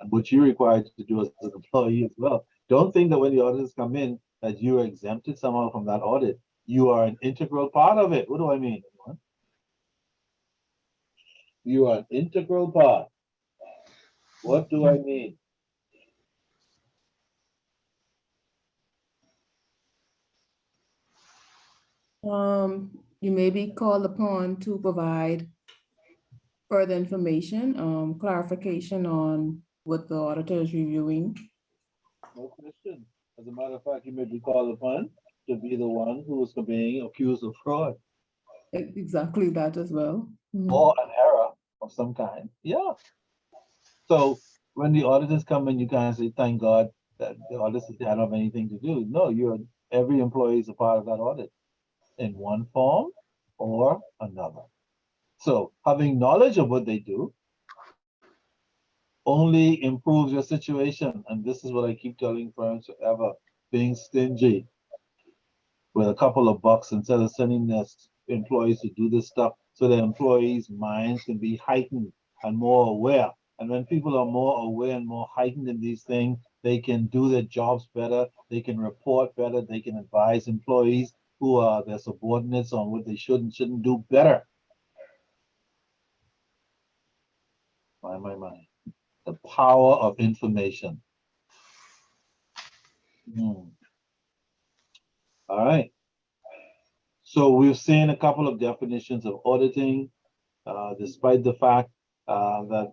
And what you're required to do as an employee as well. Don't think that when the auditors come in that you are exempted somehow from that audit. You are an integral part of it. What do I mean? You are an integral part. What do I mean? You may be called upon to provide further information, clarification on what the auditor is reviewing. No question. As a matter of fact, you may be called upon to be the one who is being accused of fraud Exactly that as well. Mhm. or an error of some kind. Yeah. So when the auditors come in, you kind of say, thank God that the auditors don't have anything to do. No, every employee is a part of that audit in one form or another. So having knowledge of what they do only improves your situation. And this is what I keep telling firms forever, being stingy with a couple of bucks instead of sending their employees to do this stuff so their employees' minds can be heightened and more aware. And when people are more aware and more heightened in these things, they can do their jobs better, they can report better, they can advise employees who are their subordinates on what they should and shouldn't do better. My. The power of information. All right. So we've seen a couple of definitions of auditing, despite the fact that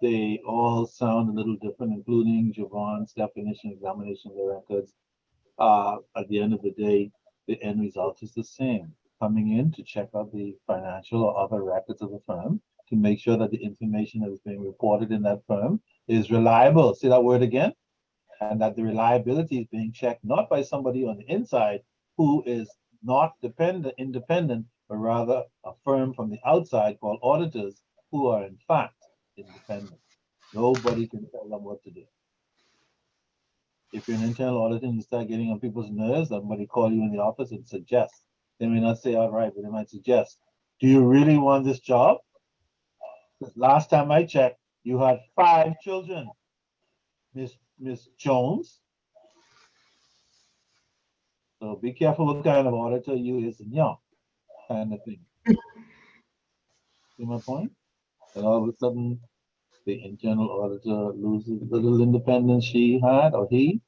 they all sound a little different, including Javon's definition, examination of the records. At the end of the day, the end result is the same. Coming in to check out the financial or other records of the firm to make sure that the information that is being reported in that firm is reliable. See that word again? And that the reliability is being checked not by somebody on the inside who is not independent, but rather a firm from the outside called auditors who are in fact independent. Nobody can tell them what to do. If you're an internal auditor and you start getting on people's nerves, somebody call you in the office and suggest. They may not say outright, but they might suggest, do you really want this job? Because last time I checked, you had 5 children, Miss Jones. So be careful what kind of auditor you is and young kind of thing. See my point? And all of a sudden, the internal auditor loses the little independence she had or he.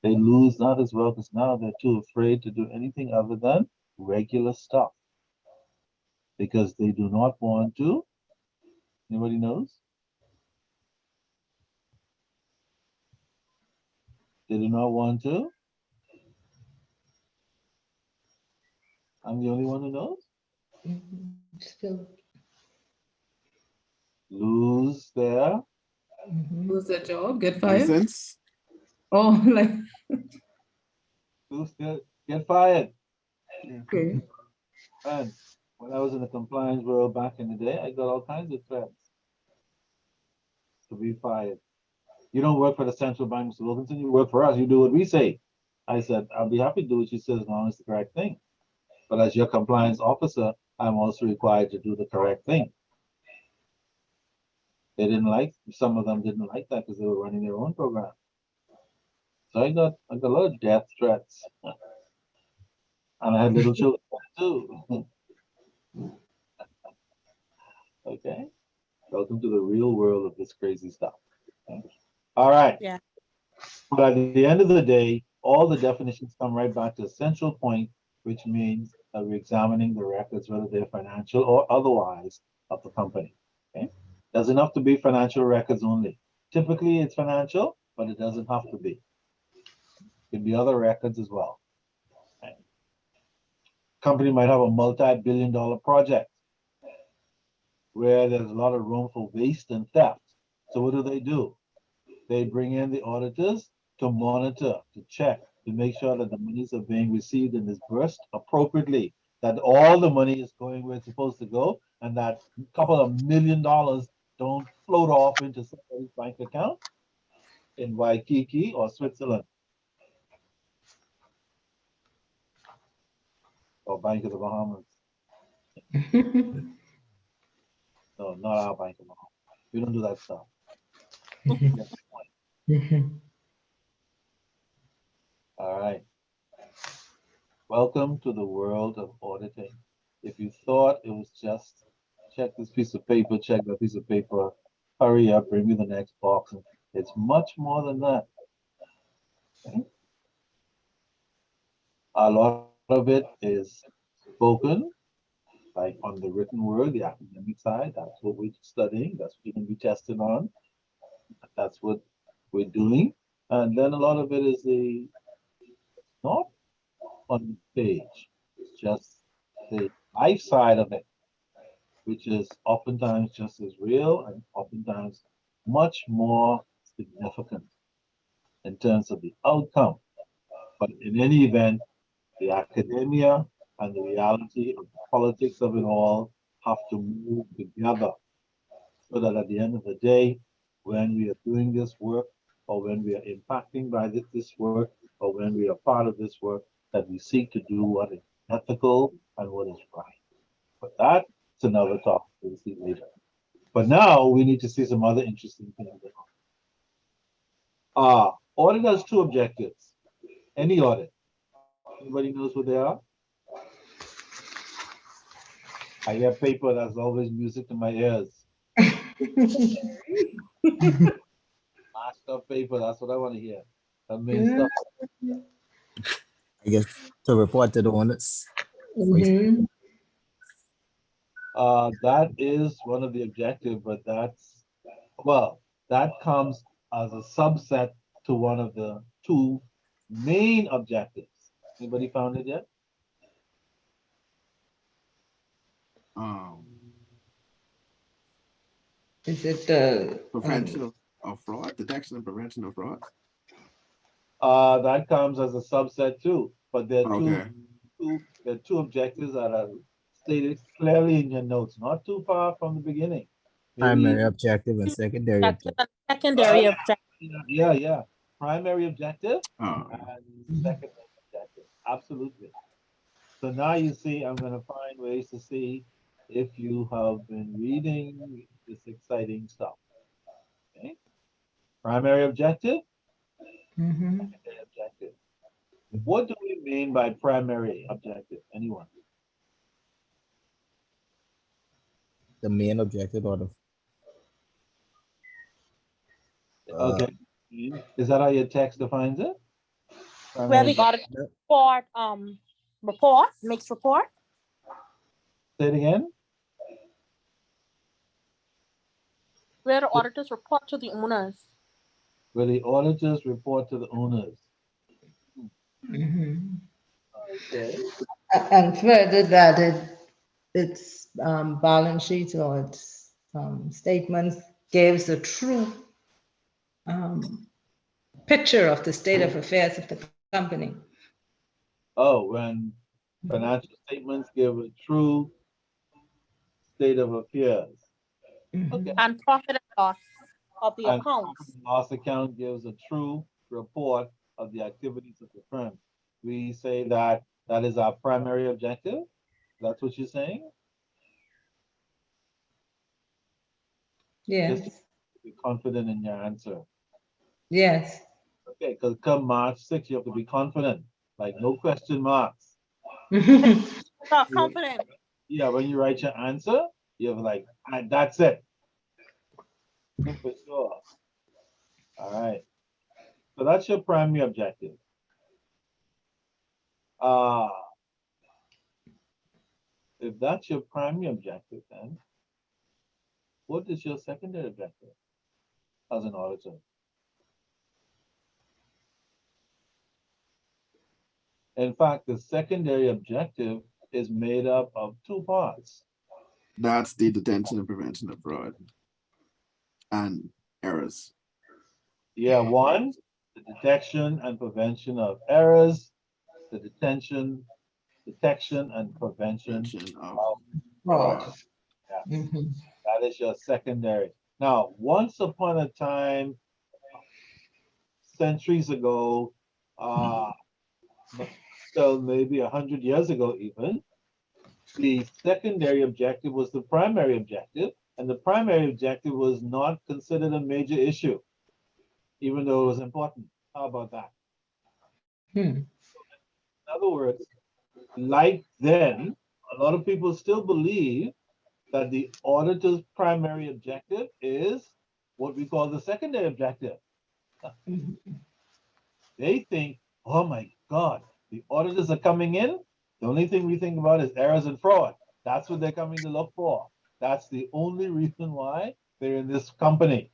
They lose that as well because now they're too afraid to do anything other than regular stuff. Because they do not want to. Anybody knows? They do not want to. I'm the only one who knows. Still. Lose their Lose their job, get fired? License? Oh, like, get fired. okay. And when I was in the compliance world back in the day, I got all kinds of threats to be fired. You don't work for the central bank, Mr. Wilkinson. You work for us. You do what we say. I said, I'll be happy to do what she says as long as it's the correct thing. But as your compliance officer, I'm also required to do the correct thing. They didn't like, some of them didn't like that because they were running their own program. So I got a lot of death threats. And I had little children too. Okay. Welcome to the real world of this crazy stuff. Okay. All right. Yeah. But at the end of the day, all the definitions come right back to a central point, which means that we're examining the records, whether they're financial or otherwise, of the company. Okay. Doesn't have to be financial records only. Typically, it's financial, but it doesn't have to be. It can be other records as well. Okay. Company might have a multi-billion-dollar project where there's a lot of room for waste and theft. So what do? They bring in the auditors to monitor, to check, to make sure that the monies are being received and disbursed appropriately, that all the money is going where it's supposed to go, and that a couple of $1 million don't float off into somebody's bank account in Waikiki or Switzerland or Bank of the Bahamas. No, not our Bank of the Bahamas. We don't do that stuff. All right. Welcome to the world of auditing. If you thought it was just check this piece of paper, check that piece of paper, hurry up, bring me the next box, it's much more than that. Okay? A lot of it is spoken, like on the written word, the academic side. That's what we're studying. That's what you're going to be tested on. That's what we're doing. And then a lot of it is not on the page. It's just the life side of it, which is oftentimes just as real and oftentimes much more significant in terms of the outcome. But in any event, the academia and the reality of the politics of it all have to move together so that at the end of the day, when we are doing this work, or when we are impacting by this work, or when we are part of this work, that we seek to do what is ethical and what is right. But that's another topic we'll see later. But now we need to see some other interesting things. Audit has two objectives. Any audit. Anybody knows what they are? I hear paper, that's always music to my ears. Master paper, that's what I want to hear. That means stuff. I guess to report to the owners. Mhm. That is one of the objectives, but well, that comes as a subset to one of the two main objectives. Anybody found it yet? Um, Is it the, prevention of fraud, detection and prevention of fraud. That comes as a subset too, but there are Okay. there are two objectives that are stated clearly in your notes, not too far from the beginning. Primary Maybe, objective and secondary That's objective. the secondary objective. yeah. Primary objective Oh, and secondary objective. Absolutely. So now you see, I'm going to find ways to see if you have been reading this exciting stuff. Okay. Primary objective, Mhm. secondary objective. What do we mean by primary objective? Anyone? The main objective or the Okay. Is that how your text defines it? Where Primary we got it no, report, mixed report. Say it again. Where the auditors report to the owners. Where the auditors report to the owners. Mhm. Okay. And further that its balance sheets or its statements gives a true picture of the state of affairs of the company. Oh, when financial statements give a true state of affairs. Okay. Mhm. And profit and loss of the And profit accounts. and loss account gives a true report of the activities of the firm. We say that that is our primary objective. That's what you're saying? Just to Yes, be confident in your answer. yes. Okay, because come March 6th, you have to be confident, like no question marks. Not confident. Yeah, when you write your answer, you're like, and that's it. For sure. All right. So that's your primary objective. Uh, if that's your primary objective, then what is your secondary objective as an auditor? In fact, the secondary objective is made up of two parts. that's the detection and prevention of fraud and errors. Yeah, one, the detection and prevention of errors, the detection and prevention Prevention of of Fraud. fraud. yes. Mhm. That is your secondary. Now, once upon a time, centuries ago, so maybe 100 years ago even, the secondary objective was the primary objective, and the primary objective was not considered a major issue, even though it was important. How about that? Hmm. In other words, like then, a lot of people still believe that the auditor's primary objective is what we call the secondary objective. Mhm. They think, oh my God, the auditors are coming in. The only thing we think about is errors and fraud. That's what they're coming to look for. That's the only reason why they're in this company.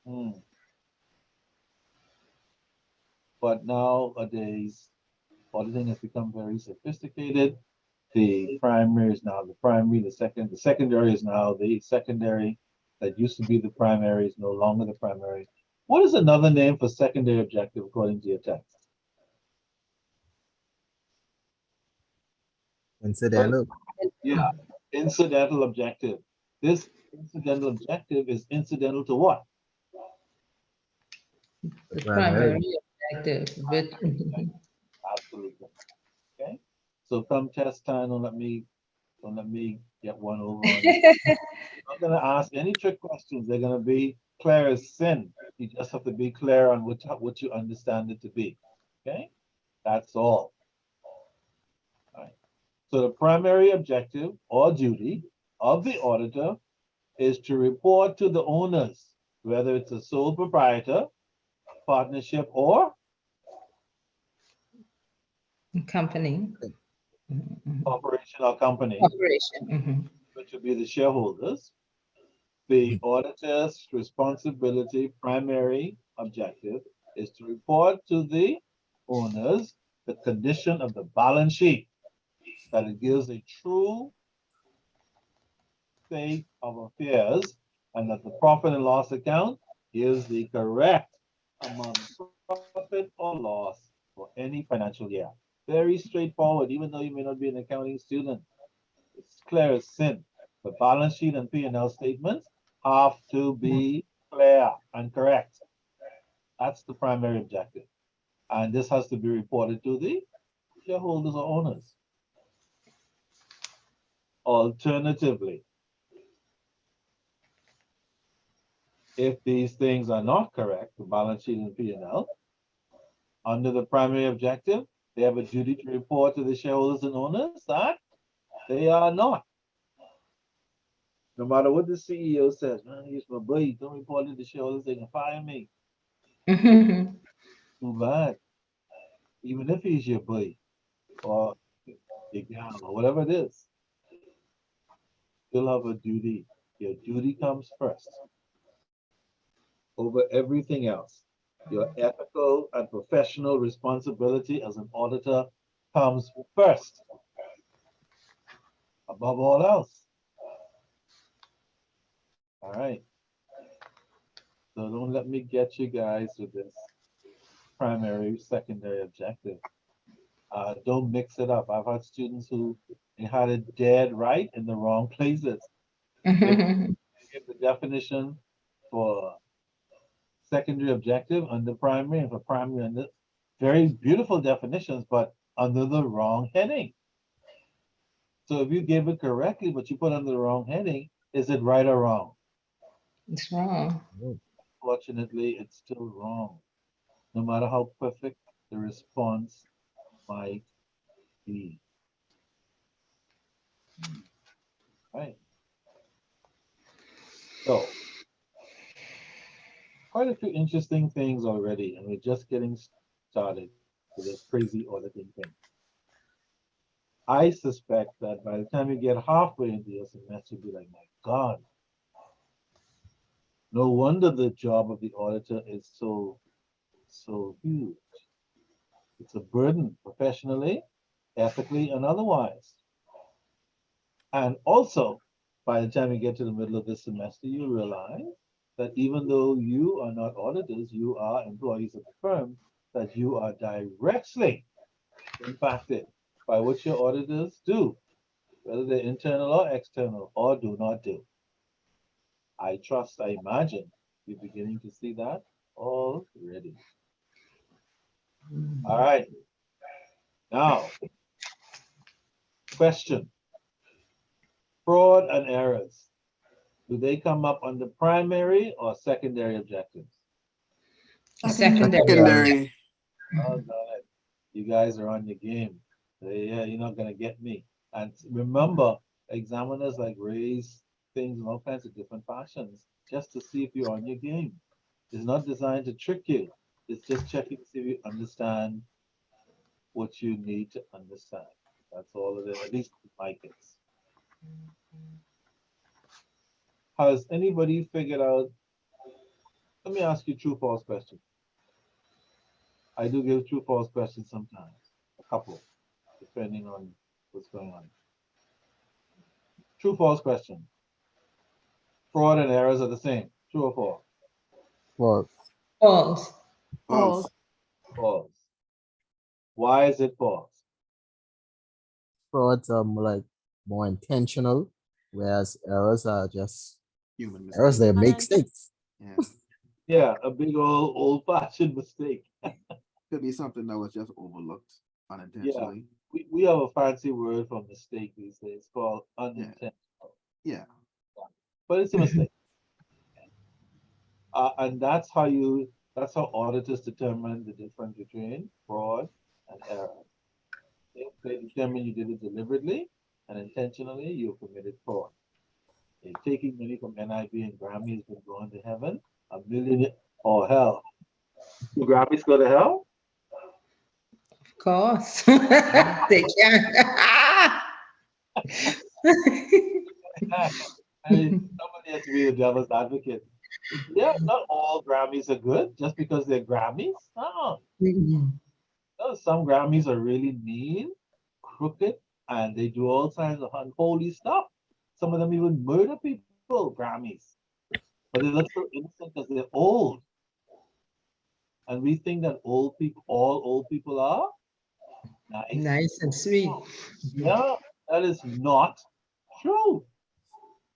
Hmm. But nowadays, auditing has become very sophisticated. The primary is now the primary, the secondary is now the secondary. That used to be the primary is no longer the primary. What is another name for secondary objective according to your text? Incidental. Yeah, incidental objective. This incidental objective is incidental to what? The Primary. primary objective, but Absolutely. Okay. So come test time, don't let me get one over on you. I'm not gonna ask any trick questions. They're gonna be clear as sin. You just have to be clear on what you understand it to be. Okay? That's all. All right. So the primary objective or duty of the auditor is to report to the owners, whether it's a sole proprietor, partnership, or company. Mhm. corporation or company, Corporation. Mhm. which would be the shareholders. The auditor's responsibility, primary objective, is to report to the owners the condition of the balance sheet, that it gives a true state of affairs, and that the profit and loss account gives the correct amount of profit or loss for any financial year. Very straightforward, even though you may not be an accounting student. It's clear as sin. The balance sheet and P&L statements have to be clear and correct. That's the primary objective. And this has to be reported to the shareholders or owners. Alternatively, if these things are not correct, the balance sheet and P&L, under the primary objective, they have a duty to report to the shareholders and owners that they are not. No matter what the CEO says, man, he's my boy, don't report to the shareholders, they can fire me. Mhm. Too bad. Even if he's your boy or your gal or whatever it is, still have a duty. Your duty comes first over everything else. Your ethical and professional responsibility as an auditor comes first, above all else. All right. So don't let me get you guys with this primary, secondary objective. Don't mix it up. I've had students who they had it dead right in the wrong places. Mhm. Give the definition for secondary objective under primary and for primary under very beautiful definitions, but under the wrong heading. So if you gave it correctly, but you put under the wrong heading, is it right or wrong? It's wrong. Fortunately, it's still wrong, no matter how perfect the response might be. Right. So quite a few interesting things already, and we're just getting started with this crazy auditing thing. I suspect that by the time you get halfway into your semester, you'll be like, my God, no wonder the job of the auditor is so huge. It's a burden professionally, ethically, and otherwise. And also, by the time you get to the middle of this semester, you realize that even though you are not auditors, you are employees of the firm, that you are directly impacted by what your auditors do, whether they're internal or external, or do not do. I imagine you're beginning to see that already. All right. Now, question. Fraud and errors. Do they come up under primary or secondary objectives? Secondary. Secondary. Oh, God. You guys are on your game. Yeah, you're not gonna get me. And remember, examiners like raise things in all kinds of different fashions just to see if you're on your game. It's not designed to trick you. It's just checking to see if you understand what you need to understand. That's all it is, at least in my case. Has anybody figured out? Let me ask you true false question. I do give true false questions sometimes, a couple, depending on what's going on. True, false question. Fraud and errors are the same. True or false? Well, False. False. False. Why is it false? frauds are more intentional, whereas errors are just Human errors. They mistake. make mistakes. Yeah. Yeah, a big old-fashioned mistake. Could be something that was just overlooked Yeah, unintentionally. we have a fancy word for mistake these days called unintentional, Yeah. but it's a mistake. And that's how auditors determine the difference between fraud and error. If they determine you did it deliberately and intentionally, you committed fraud. If taking money from NIB and Grammy has been going to heaven, a million or hell. Do Grammys go to hell? Of course. They can. Somebody has to be the devil's advocate. Yeah, not all Grammys are good just because they're Grammys. No, no, some Grammys are really mean, crooked, and they do all kinds of unholy stuff. Some of them even murder people, Grammys. But they look so innocent because they're old. And we think that all old people are nice. Nice and sweet. Yeah, that is not true.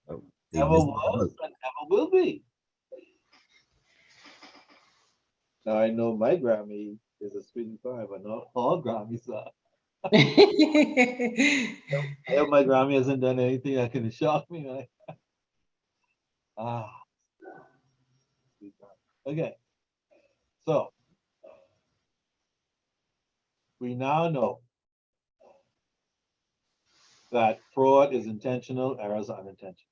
They Never use was and never will be. Now I know my Grammy is a sweetie pie, but not all Grammys are. I hope my Grammy hasn't done anything that can shock me. Right? Ah, sweet Grammy. Okay, so we now know that fraud is intentional, errors are unintentional.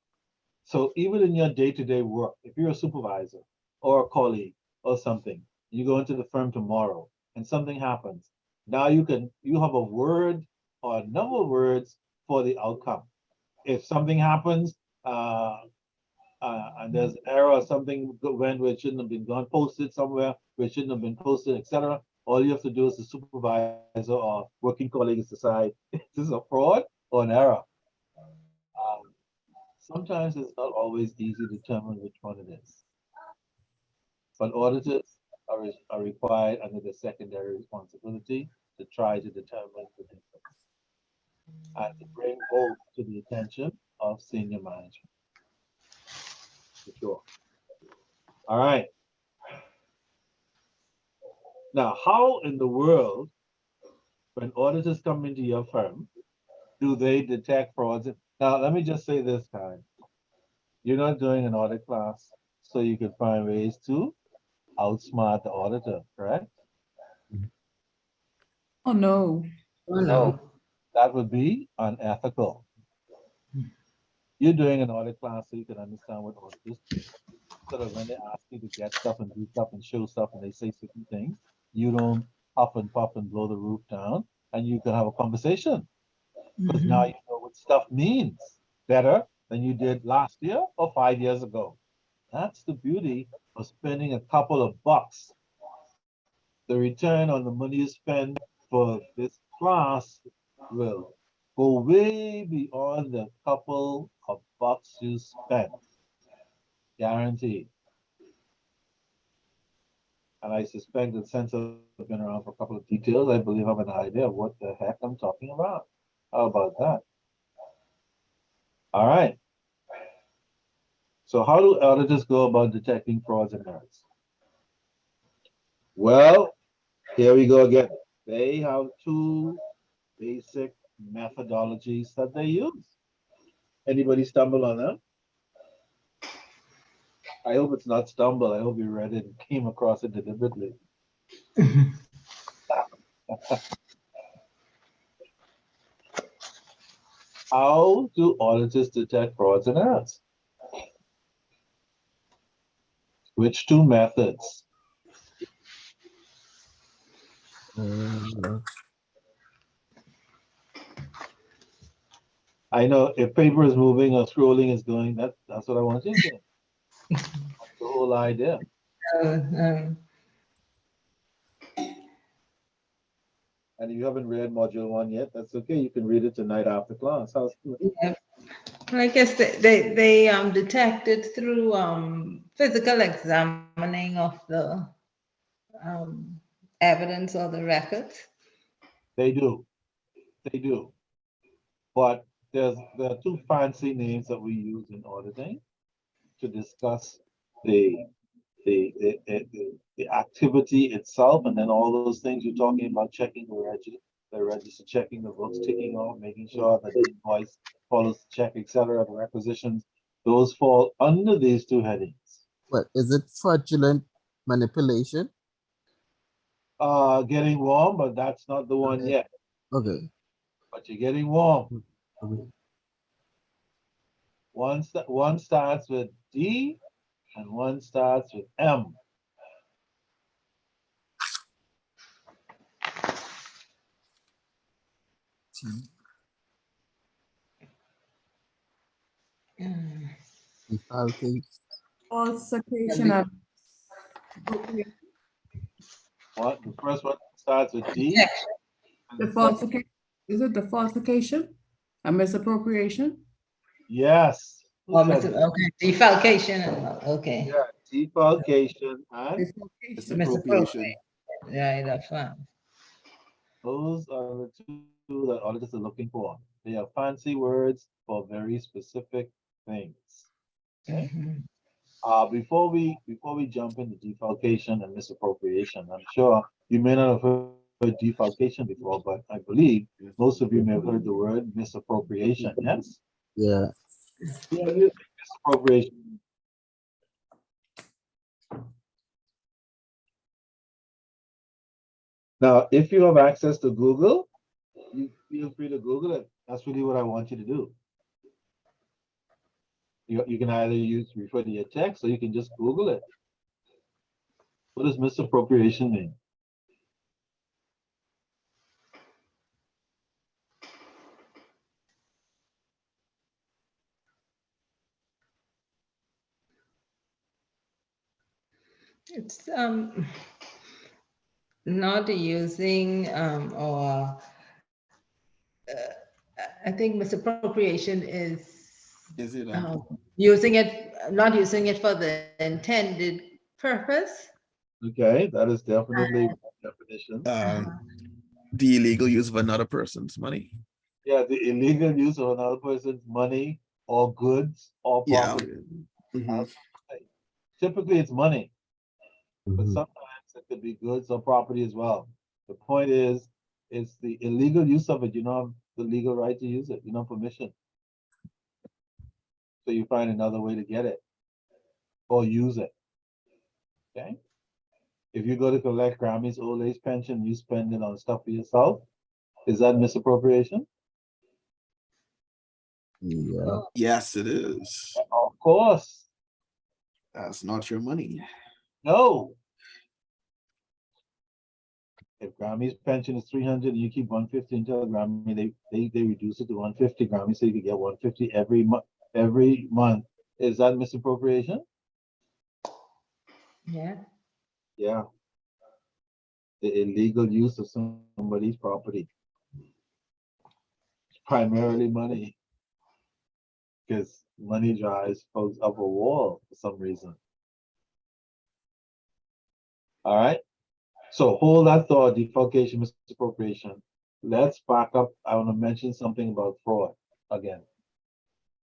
So even in your day-to-day work, if you're a supervisor or a colleague or something, you go into the firm tomorrow and something happens. Now you have a word or a number of words for the outcome. If something happens and there's error or something went where it shouldn't have been gone, posted somewhere where it shouldn't have been posted, etc. All you have to do as a supervisor or working colleague is decide is this a fraud or an error. Sometimes it's not always easy to determine which one it is. But auditors are required under the secondary responsibility to try to determine the difference and to bring both to the attention of senior management. For sure. All right. Now, how in the world, when auditors come into your firm, do they detect frauds? Now, let me just say this, Karen. You're not doing an audit class so you can find ways to outsmart the auditor, correct? Oh, no. Oh, no. That would be unethical. You're doing an audit class so you can understand what auditors do. So that when they ask you to get stuff and do stuff and show stuff and they say certain things, you don't huff and puff and blow the roof down and you can have a conversation. Because now you know what stuff means better than you did last year or 5 years ago. That's the beauty of spending a couple of bucks. The return on the money you spend for this class will go way beyond the couple of bucks you spent. Guaranteed. And I suspect that since I've been around for a couple of details, I believe I have an idea of what the heck I'm talking about. How about that? All right. So how do auditors go about detecting frauds and errors? Well, here we go again. They have two basic methodologies that they use. Anybody stumble on them? I hope it's not stumble. I hope you read it and came across it deliberately. How do auditors detect frauds and errors? Which two methods? I know if paper is moving or scrolling is going, that's what I want you to do. That's the whole idea. And if you haven't read module 1 yet, that's okay. You can read it tonight after class. How's it? Yeah. I guess they detected through physical examining of the evidence or the records. They do. They do. But there are two fancy names that we use in auditing to discuss the the activity itself, and then all those things you're talking about, checking the register, checking the books, ticking off, making sure that the invoice follows the check, etc., the requisitions, those fall under these two headings. But is it fraudulent manipulation? Getting warm, but that's not the one yet. Okay. But you're getting warm. Okay. One starts with D and one starts with M. Mm. Defalcation. Falsification of What? The first one starts with D. Detection. And the the second, falsification. Is it the falsification? A misappropriation? yes. Who Oh, said that? okay, defalcation, okay. Yeah, defalcation and Misappropriation. Misappropriation. Right, that's fine. those are the two that auditors are looking for. They are fancy words for very specific things. Okay. Mhm. Before we jump into defalcation and misappropriation, I'm sure you may not have heard defalcation before, but I believe most of you may have heard the word misappropriation. Yes. Yeah. Yeah, you think misappropriation. Now, if you have access to Google, you feel free to Google it. That's really what I want you to do. You can either refer to your text or you can just Google it. What does misappropriation mean? It's not using or I think misappropriation Is it using it, not using it for the intended purpose. Okay, that is definitely one definition. the illegal use of another person's money? Yeah, the illegal use of another person's money or goods or Yeah. property. Mhm. Typically, it's money, but Mhm. sometimes it could be goods or property as well. The point is, it's the illegal use of it. You don't have the legal right to use it. You don't have permission. So you find another way to get it or use it. Okay. If you go to collect Grammy's old age pension, you spend it on stuff for yourself. Is that misappropriation? Yeah. Yes, it is. Of course. That's not your money. No. If Grammy's pension is 300 and you keep 150 until Grammy, they reduce it to 150 Grammy, so you could get 150 every month. Every month. Is that misappropriation? Yeah. Yeah. The illegal use of somebody's property. It's primarily money. Because money drives folks up a wall for some reason. All right. So hold that thought, defalcation, misappropriation. Let's back up. I want to mention something about fraud again.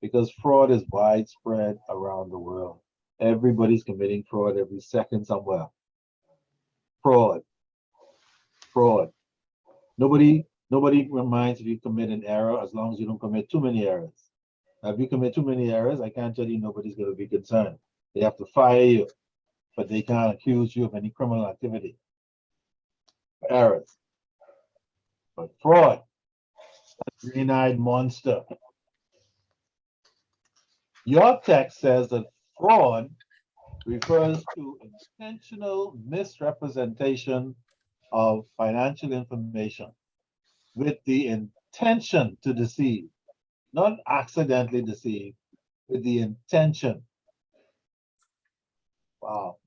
Because fraud is widespread around the world. Everybody's committing fraud every second somewhere. Fraud. Fraud. Nobody reminds if you commit an error as long as you don't commit too many errors. Now, if you commit too many errors, I can't tell you nobody's going to be concerned. They have to fire you, but they can't accuse you of any criminal activity. Errors. But fraud, green-eyed monster. Your text says that fraud refers to intentional misrepresentation of financial information with the intention to deceive, not accidentally deceive, with the intention. Wow.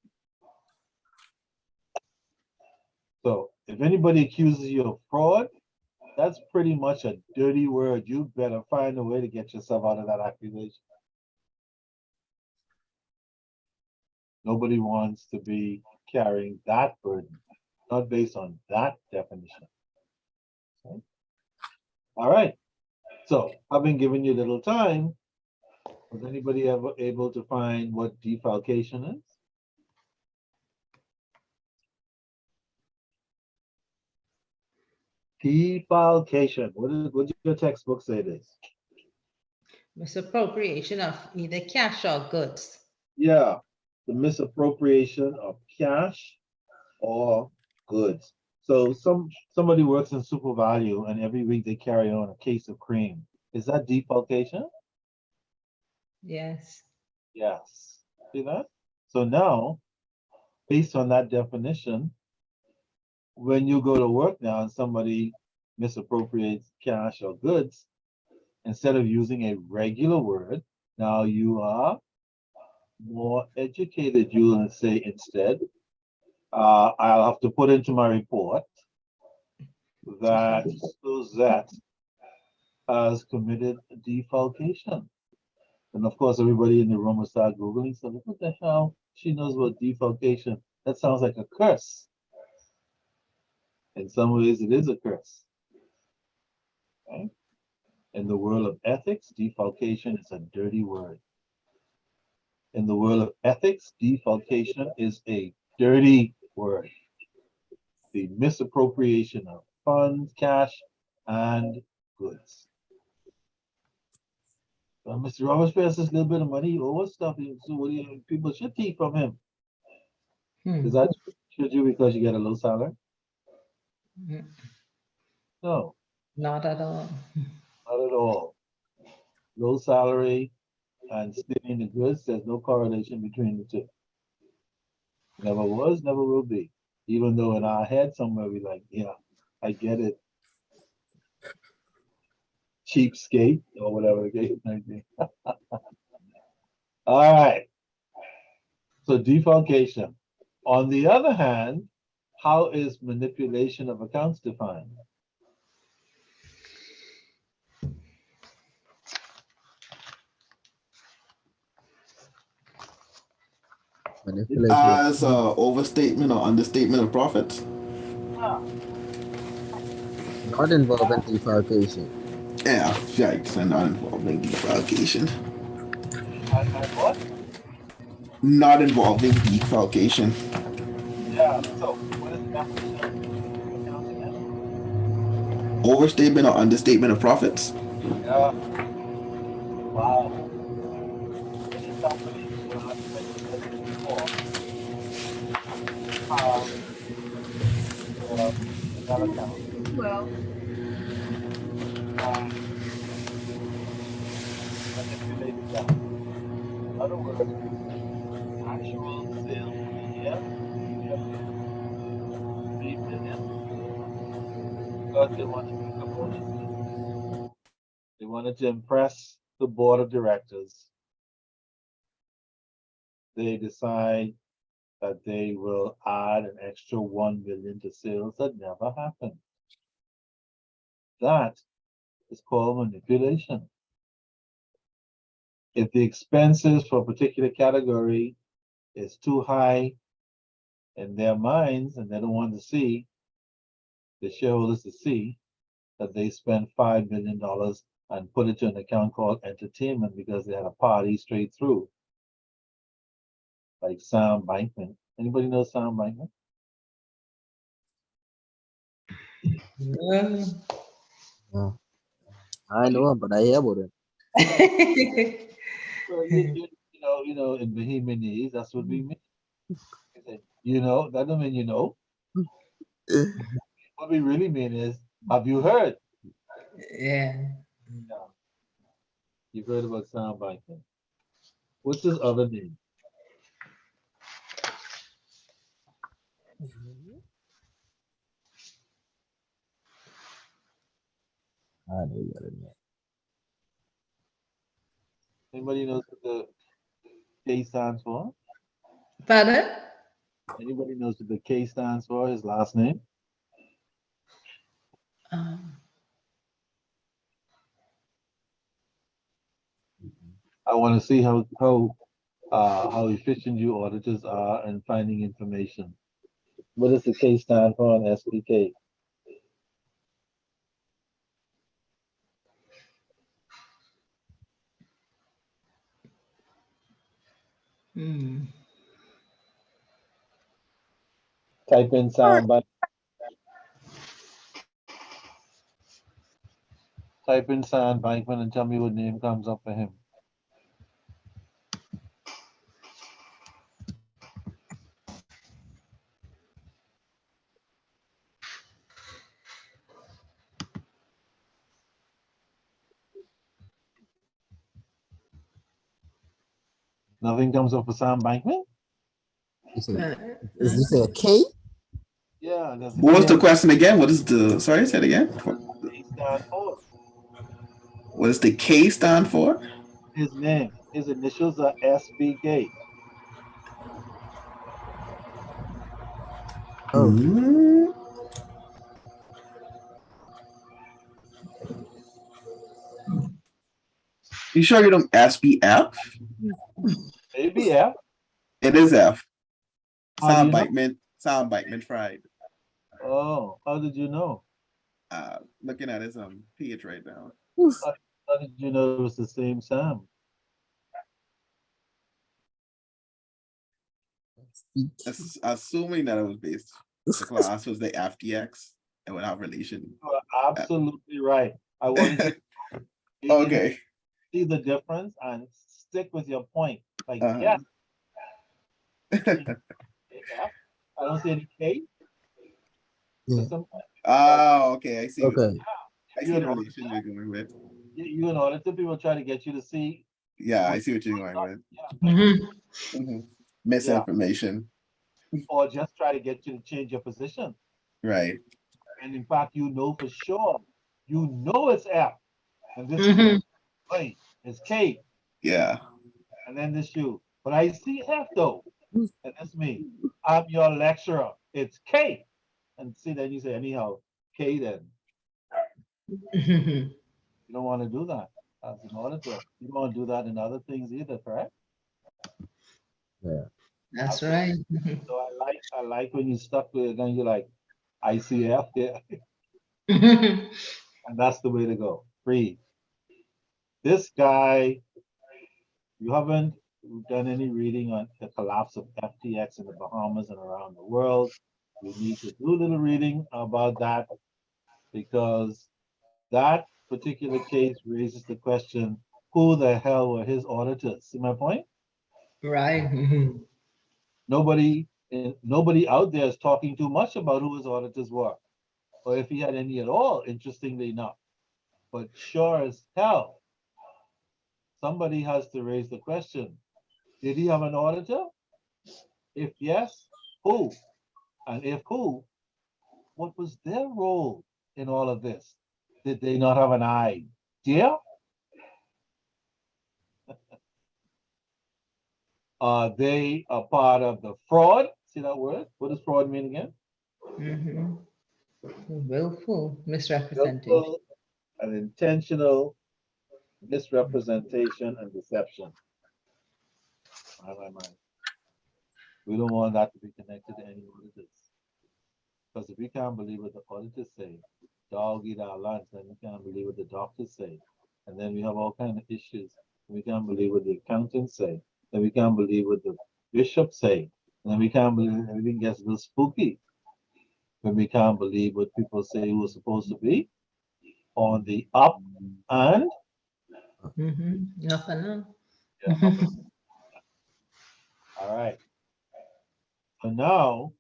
So if anybody accuses you of fraud, That's pretty much a dirty word. You better find a way to get yourself out of that accusation. Nobody wants to be carrying that burden, not based on that definition. Okay. All right. So, having given you a little time, was anybody ever able to find what defalcation is? Defalcation. What did your textbook say it is? Misappropriation of either cash or goods. Yeah, the misappropriation of cash or goods. So somebody works in Super Value and every week they carry on a case of cream. Is that defalcation? Yes. Yes. See that? So now, based on that definition, when you go to work now and somebody misappropriates cash or goods, instead of using a regular word, now you are more educated. You will say instead, I'll have to put into my report that Suzette has committed defalcation. And of course, everybody in the room will start Googling, so what the hell? She knows about defalcation. That sounds like a curse. In some ways, it is a curse. Okay? In the world of ethics, defalcation is a dirty word. In the world of ethics, defalcation is a dirty word. The misappropriation of funds, cash, and goods. Mr. Roberts pays us a little bit of money, he owes stuff, so what do you, people should take from him. Is that should you because you get a low salary? Mhm. No, Not at all. not at all. Low salary and stealing the goods, there's no correlation between the two. Never was, never will be. Even though in our head somewhere we like, yeah, I get it. Cheapskate or whatever the case might be. All right. So defalcation. On the other hand, how is manipulation of accounts defined? Manipulate your As overstatement or understatement of profits. not involving defalcation. Yeah, yikes, and not involving defalcation. And what? Not involving defalcation. Yeah. So what is the definition of accounts again? Overstatement or understatement of profits. Yeah. Wow. Many companies will have said this before. Have their P&L account Well, and manipulated that. In other words, actual sales for the year, we have made 3 million because they want to make a bonus scheme. They wanted to impress the board of directors. They decide that they will add an extra 1 million to sales that never happened. That is called manipulation. If the expenses for a particular category is too high in their minds and they don't want to see the shareholders to see that they spent $5 million and put it to an account called entertainment because they had a party straight through. Like Sam Bankman. Anybody know Sam Bankman? No, I know, but I hear about it. Well, you know, in Bahamianese, that's what we mean. You know, that don't mean you know. What we really mean is, have you heard? Yeah. Yeah. You've heard about Sam Bankman. What's his other name? I know what it means. Anybody knows what the K stands for? Pardon? Anybody knows what the K stands for? His last name? I want to see how efficient you auditors are in finding information. What does the K stand for on SPK? Hmm. Type in soundbite. Type in Sam Bankman and tell me what name comes up for him. Nothing comes up for Sam Bankman? You say, Uh, is this a K? Yeah, there's a What was K the question again? What is the, sorry, say it again. stand for. What does the K stand for? His name, his initials are SBK. Oh, Hmm. You sure you don't SPF? Maybe F. It is F. How do you know? Sound Bankman fried. Oh, how did you know? Looking at his page right now. How did you know it was the same Sam? Assuming that it was based, the class was the FTX, it would have relation. You are absolutely right. I wanted you to Okay. see the difference and stick with your point. Like, Uh-huh. yes, F. I don't see any K. yeah. Oh, okay. I see. Okay. I see the relation you're going with. You and auditor people try to get you to see. Yeah, I see what you're going with. mhm. Mhm. Misinformation. Or just try to get you to change your position. Right. And in fact, you know for sure, you know it's F. And this Mhm. wait, it's K. Yeah. And then this you. But I see F though. And that's me. I'm your lecturer. It's K. And see, then you say, anyhow, K then. Mhm. You don't want to do that as an auditor. You don't want to do that in other things either, correct? Yeah. That's right. Mhm. So I like when you stuck with it, then you're like, ICF, yeah. Mhm. And that's the way to go. Breathe. This guy, you haven't done any reading on the collapse of FTX in the Bahamas and around the world. You need to do a little reading about that because that particular case raises the question, who the hell were his auditors? See my point? Right. Mhm. Nobody out there is talking too much about who his auditors were, or if he had any at all, interestingly enough. But sure as hell, somebody has to raise the question, did he have an auditor? If yes, who? And if who, what was their role in all of this? Did they not have an idea? Are they a part of the fraud? See that word? What does fraud mean again? Mhm. Willful misrepresentation. Willful and intentional misrepresentation and deception. My. We don't want that to be connected to any auditors. Because if we can't believe what the auditors say, dog eat our lunch, then we can't believe what the doctors say. And then we have all kinds of issues. We can't believe what the accountants say. Then we can't believe what the bishops say. And then we can't believe everything gets a little spooky. When we can't believe what people say who are supposed to be on the up and Mhm. Up and up. yeah, up. All right. So now,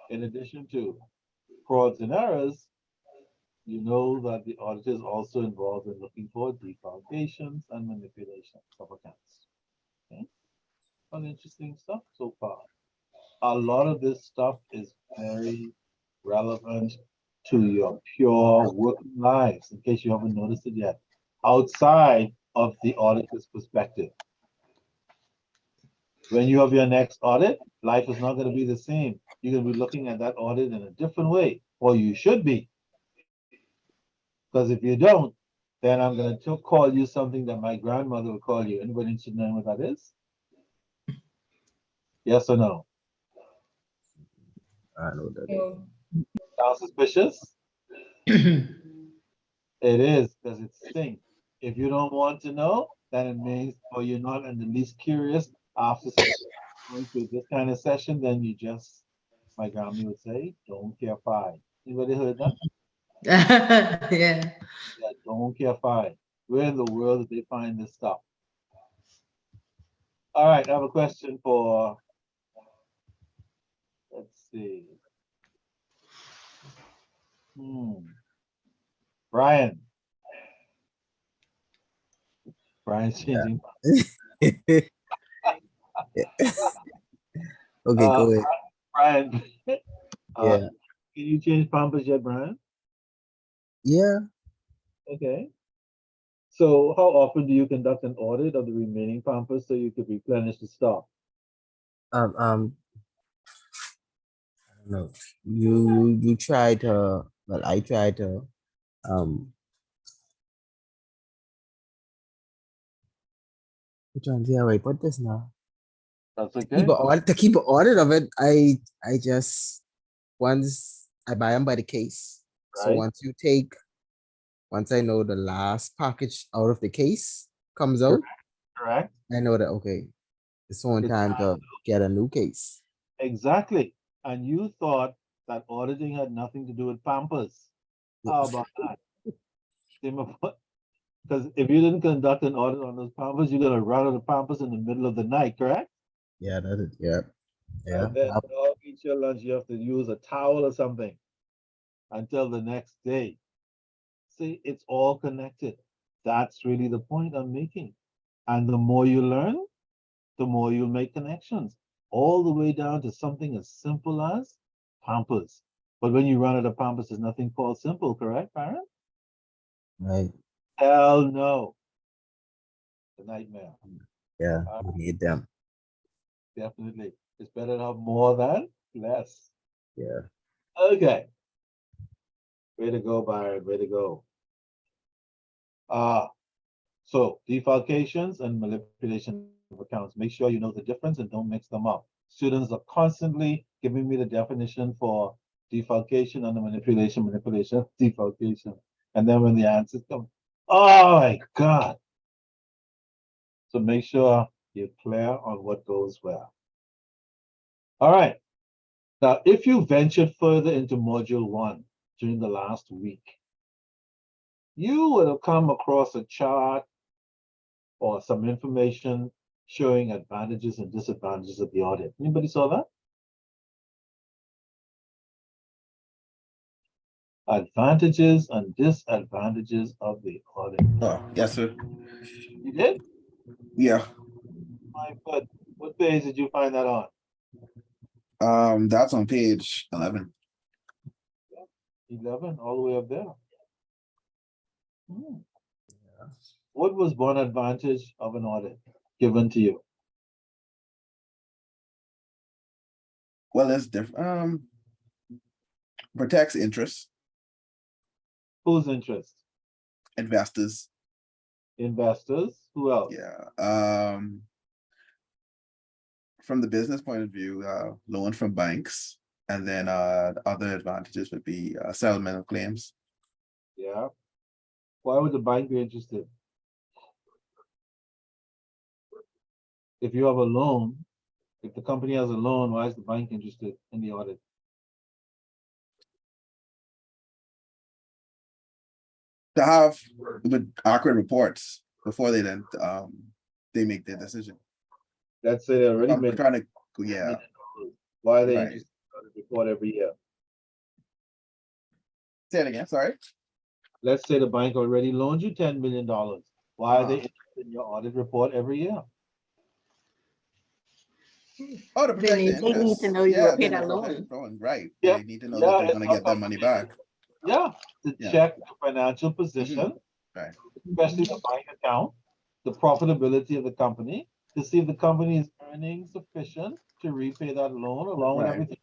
in addition to frauds and errors, you know that the auditor is also involved in looking for defalcations and manipulations of accounts. Okay, well, interesting stuff so far. A lot of this stuff is very relevant to your pure working lives, in case you haven't noticed it yet, outside of the auditor's perspective. When you have your next audit, life is not going to be the same. You're going to be looking at that audit in a different way, or you should be. Because if you don't, then I'm gonna call you something that my grandmother will call you. Anybody interested in knowing what that is? Yes or no? I know that. So, Sound suspicious? It is, because it's sync. If you don't want to know, then it means, or you're not in the least curious after going through this kind of session, then you just, my grandma would say, don't care five. Anybody heard that? Yeah. Yeah, don't care five. Where in the world did they find this stuff? All right, I have a question for, let's see. Brian. Brian's changing. Okay, go ahead. Brian, Yeah. can you change Pampers yet, Brian? Yeah. Okay. So how often do you conduct an audit of the remaining Pampers so you could replenish the stock? I don't know. You try to, well, I try to, which one? Yeah, wait, put this now. That's Keep okay. a audit, to keep an audit of it, I just, once I buy them by the case. So Right. once I know the last package out of the case comes out, Correct. I know that, okay, it's on It's time to get a new case. exactly. And you thought that auditing had nothing to do with Pampers. How about that? Because if you didn't conduct an audit on those Pampers, you're gonna run out of Pampers in the middle of the night, correct? Yeah, that's it. Yeah. Yeah. And then dog eats your lunch, you have to use a towel or something until the next day. See, it's all connected. That's really the point I'm making. And the more you learn, the more you'll make connections, all the way down to something as simple as Pampers. But when you run out of Pampers, there's nothing called simple, correct, Baron? Right. Hell no. The nightmare. Yeah. We need them. Definitely. It's better to have more than less. Yeah. Okay. Way to go, Byron. Way to go. So defalcations and manipulation of accounts. Make sure you know the difference and don't mix them up. Students are constantly giving me the definition for defalcation and the manipulation, defalcation. And then when the answers come, oh my God. So make sure you're clear on what goes where. All right. Now, if you ventured further into module 1 during the last week, you would have come across a chart or some information showing advantages and disadvantages of the audit. Anybody saw that? Advantages and disadvantages of the audit. Oh, yes, sir. You did? Yeah. My good. What page did you find that on? That's on page 11. 11, all the way up there. What was one advantage of an audit given to you? Well, it's different. Protects interests, Whose interest? investors. Investors? Who else? Yeah. From the business point of view, loan from banks, and then other advantages would be settlement of claims. Yeah. Why would the bank be interested? If you have a loan, if the company has a loan, why is the bank interested in the audit? To have accurate reports before they then they make their decision. Let's say they already I'm made. trying to, yeah. Why are they Right. interested in audit report every year? Say it again. Sorry. Let's say the bank already loaned you $10 million. Why are they Uh-huh. interested in your audit report every year? Oh, to protect the They need interest. to know you Yeah, will pay then that protect loan. the loan, right? Yeah. They need to know Yeah, that they're it's gonna not get their money back. Yeah, to Yeah. check the financial position, Right. especially the bank account, the profitability of the company, to see if the company is earning sufficient to repay that loan along with Right. everything.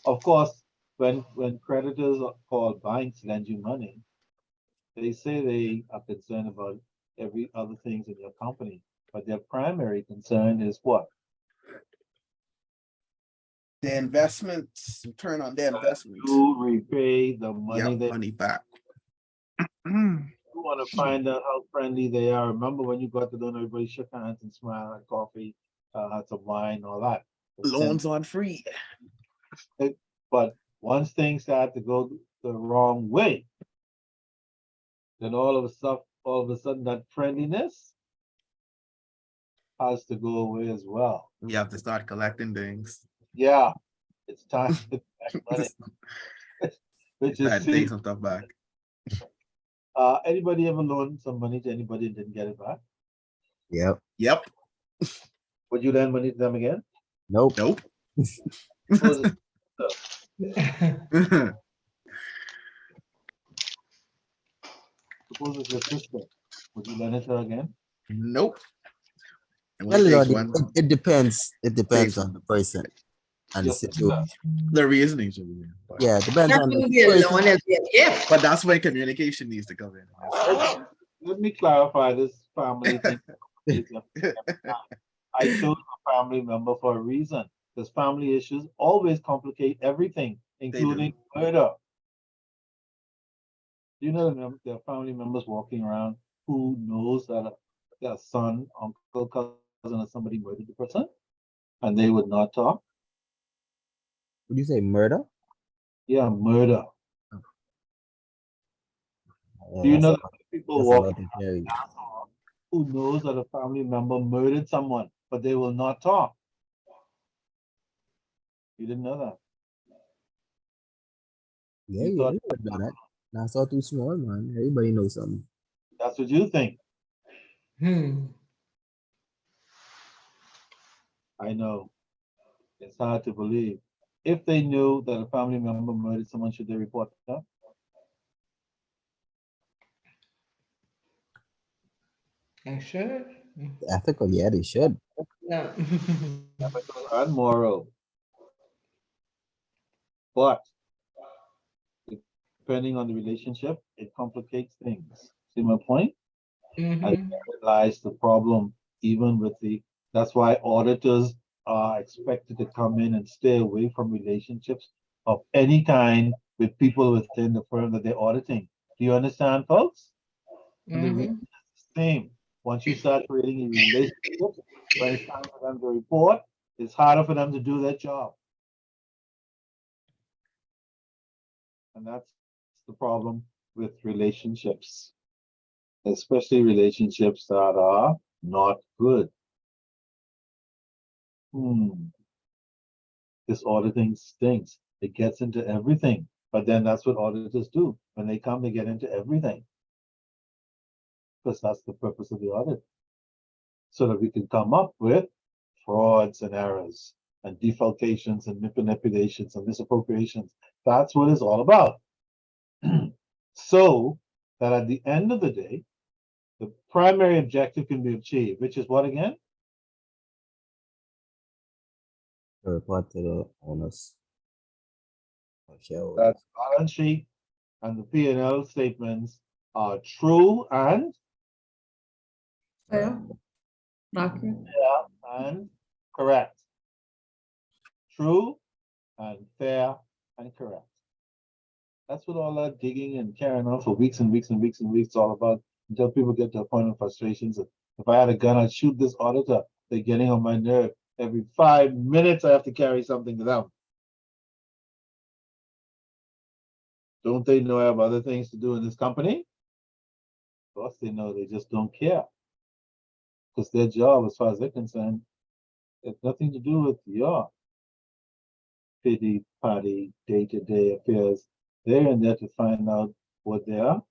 Of course, when creditors called banks lend you money, They say they are concerned about every other things in your company, but their primary concern is what? The investments, return on their investments. To repay the money Yep, they money back. you want to find out how friendly they are. Remember when you got to know everybody shook hands and smiled, had coffee, had some wine, all that. But Loans on free. but once things start to go the wrong way, then all of a sudden that friendliness has to go away as well. You have to start collecting things. Yeah, it's time to collect money. Which is Start see, taking some stuff back. anybody ever loaned some money to anybody and didn't get it back? Yep. Yep. Would you lend money to them again? Nope. Nope. Suppose suppose it's your sister. Would you lend it to her again? Nope. And Well, when it takes Lord, one, it depends. It depends takes on the person and the Your sister. situation. the reasoning should be there. But, Yeah, it depends That on the wouldn't be a person. loan, it'd be a gift. but that's where communication needs to come in. Let me clarify this family thing. I chose a family member for a reason. Because family issues always complicate everything, including murder. You know, there are family members walking around who knows that their son, uncle, cousin, or somebody murdered the person, and they would not talk. Would you say murder? Yeah, murder. Yeah, Do you that's know a that lot. people That's a lot walking to carry. who knows that a family member murdered someone, but they will not talk? You didn't know that. Yeah, You yeah, thought you would know that. That's all too small, man. Everybody knows something. that's what you think. Hmm. I know. It's hard to believe. If they knew that a family member murdered someone, should they report that? I'm sure. Ethical, yeah, they should. Yeah. Ethical and moral. But depending on the relationship, it complicates things. See my point? And Mhm. there lies the problem, even with that's why auditors are expected to come in and stay away from relationships of any kind with people within the firm that they're auditing. Do you understand, folks? And the reason Mhm. is the same. Once you start creating a relationship, when it's time for them to report, it's harder for them to do their job. And that's the problem with relationships, especially relationships that are not good. This auditing stinks. It gets into everything. But then that's what auditors do. When they come, they get into everything. Because that's the purpose of the audit. So that we can come up with frauds and errors and defalcations and manipulations and misappropriations. That's what it's all about. So that at the end of the day, the primary objective can be achieved, which is what again? To report to the owners or That shareholders. balance sheet and the P&L statements are true and Fair, accurate. and correct. True and fair and correct. That's what all that digging and carrying on for weeks and weeks and weeks and weeks is all about until people get to a point of frustrations. If I had a gun, I'd shoot this auditor. They're getting on my nerve. Every 5 minutes, I have to carry something to them. Don't they know I have other things to do in this company? Of course they know, they just don't care. Because their job, as far as they're concerned, has nothing to do with your pity party day-to-day affairs. They're in there to find out what their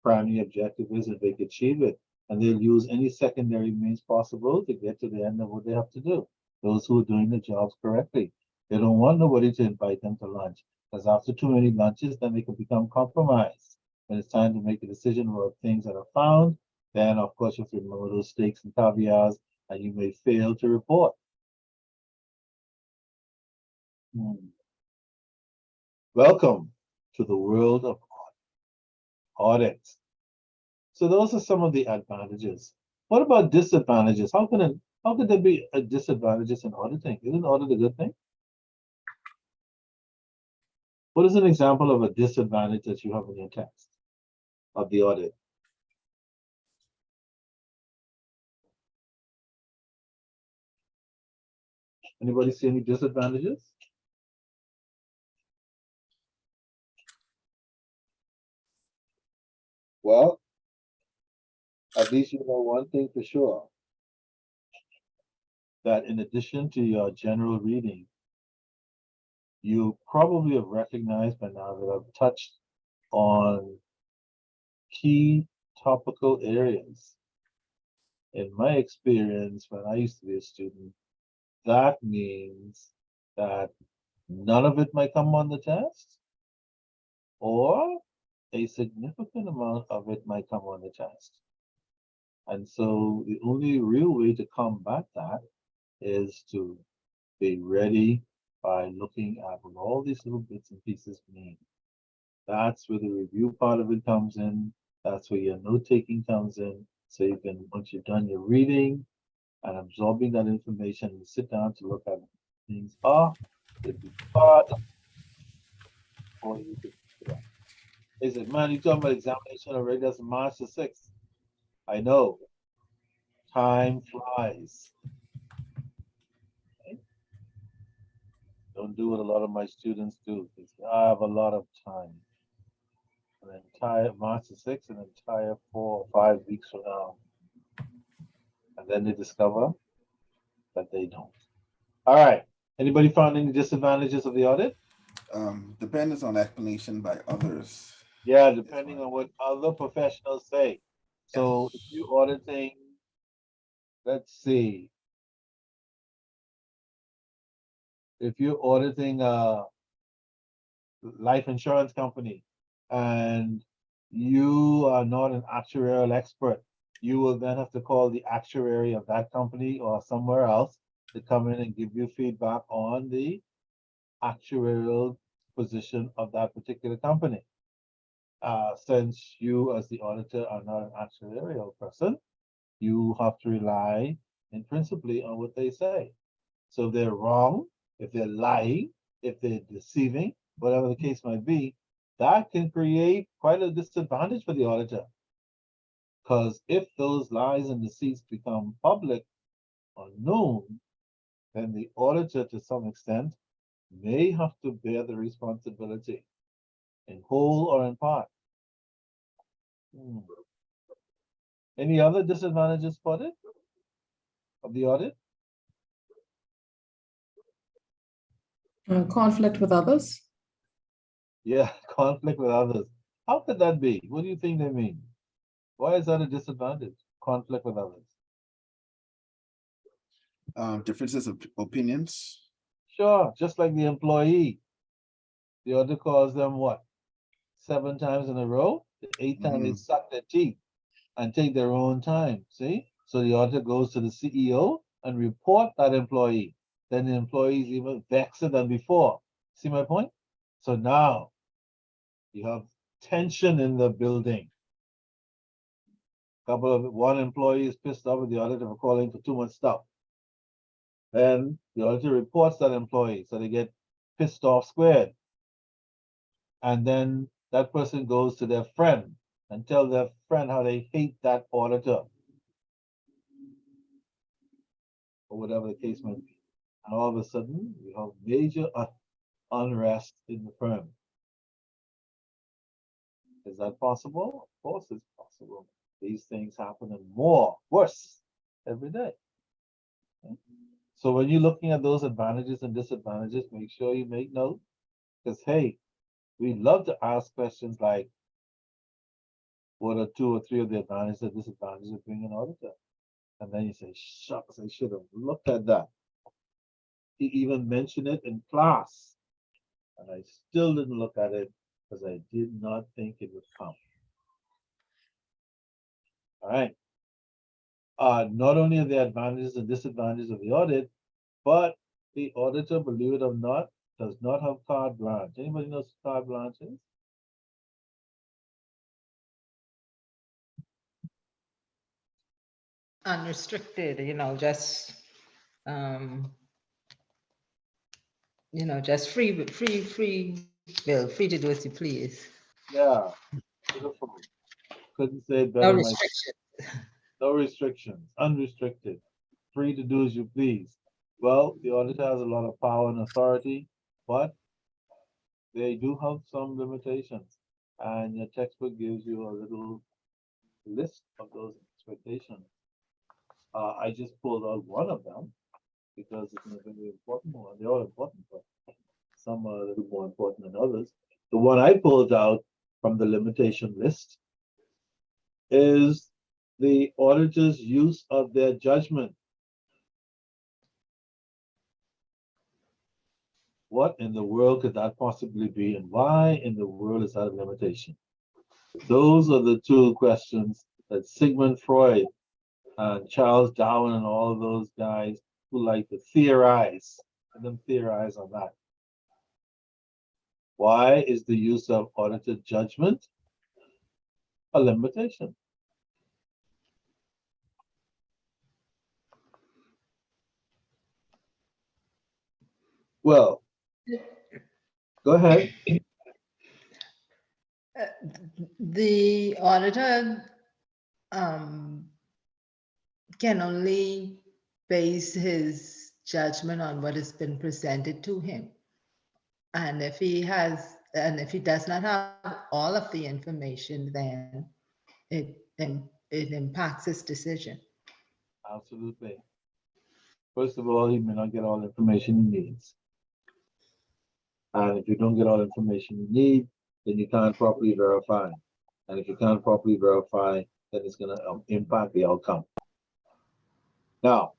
primary objective is if they can achieve it. And they'll use any secondary means possible to get to the end of what they have to do. Those who are doing the jobs correctly. They don't want nobody to invite them to lunch. Because after too many lunches, then they can become compromised. When it's time to make a decision about things that are found, then of course you have to remember those stakes and caviars, and you may fail to report. Welcome to the world of audit. So those are some of the advantages. What about disadvantages? How could there be a disadvantages in auditing? Isn't audit a good thing? What is an example of a disadvantage that you have in your text of the audit? Anybody see any disadvantages? Well, at least you know one thing for sure, that in addition to your general reading, you probably have recognized by now that I've touched on key topical areas. In my experience, when I used to be a student, that means that none of it might come on the test, or a significant amount of it might come on the test. And so the only real way to combat that is to be ready by looking at what all these little bits and pieces mean. That's where the review part of it comes in. That's where your note taking comes in. So you can, once you've done your reading and absorbing that information, you sit down to look at things are the part or you can. Is it, man, you talking about examination already? That's March the 6th. I know. Time flies. Okay? Don't do what a lot of my students do. I have a lot of time. An entire March the 6th, an entire 4 or 5 weeks from now. And then they discover that they don't. All right. Anybody found any disadvantages of the audit? Dependence on explanation by others. Yeah, depending on what other professionals say. So if you're auditing, let's see. If you're auditing a life insurance company and you are not an actuarial expert, you will then have to call the actuary of that company or somewhere else to come in and give you feedback on the actuarial position of that particular company. Since you as the auditor are not an actuarial person, you have to rely in principally on what they say. So if they're wrong, if they're lying, if they're deceiving, whatever the case might be, that can create quite a disadvantage for the auditor. Because if those lies and deceits become public or known, then the auditor, to some extent, may have to bear the responsibility in whole or in part. Any other disadvantages spotted of the audit? Conflict with others. Yeah, conflict with others. How could that be? What do you think they mean? Why is that a disadvantage? Conflict with others. Differences of opinions. Sure, just like the employee. The auditor calls them what? 7 times in a row? The 8th time they suck their teeth and take their own time. See? So the auditor goes to the CEO and report that employee. Then the employee is even vexed than before. See my point? So now you have tension in the building. One employee is pissed off with the auditor for calling for too much stuff. Then the auditor reports that employee, so they get pissed off squared. And then that person goes to their friend and tell their friend how they hate that auditor, or whatever the case may be. And all of a sudden, you have major unrest in the firm. Is that possible? Of course it's possible. These things happen and more, worse, every day. Okay? So when you're looking at those advantages and disadvantages, make sure you make note. Because hey, we love to ask questions like, what are 2 or 3 of the advantages and disadvantages of being an auditor? And then you say, shucks, I should have looked at that. He even mentioned it in class. And I still didn't look at it because I did not think it would come. All right. Not only are the advantages and disadvantages of the audit, but the auditor, believe it or not, does not have carte blanche. Anybody knows what carte blanche is? unrestricted, just free, Bill, free to do as you please. Yeah, beautiful. Couldn't say it No better myself. restriction. No restrictions, unrestricted, free to do as you please. Well, the auditor has a lot of power and authority, but they do have some limitations. And your textbook gives you a little list of those expectations. I just pulled out one of them because it's a very important one. They're all important, but some are a little more important than others. The one I pulled out from the limitation list is the auditor's use of their judgment. What in the world could that possibly be, and why in the world is that a limitation? Those are the two questions that Sigmund Freud and Charles Darwin and all of those guys who like to theorize, and then theorize on that. Why is the use of audited judgment a limitation? Well, go ahead. The auditor can only base his judgment on what has been presented to him. And if he does not have all of the information, then it impacts his decision. Absolutely. First of all, he may not get all the information he needs. And if you don't get all the information you need, then you can't properly verify. And if you can't properly verify, then it's going to impact the outcome. Now,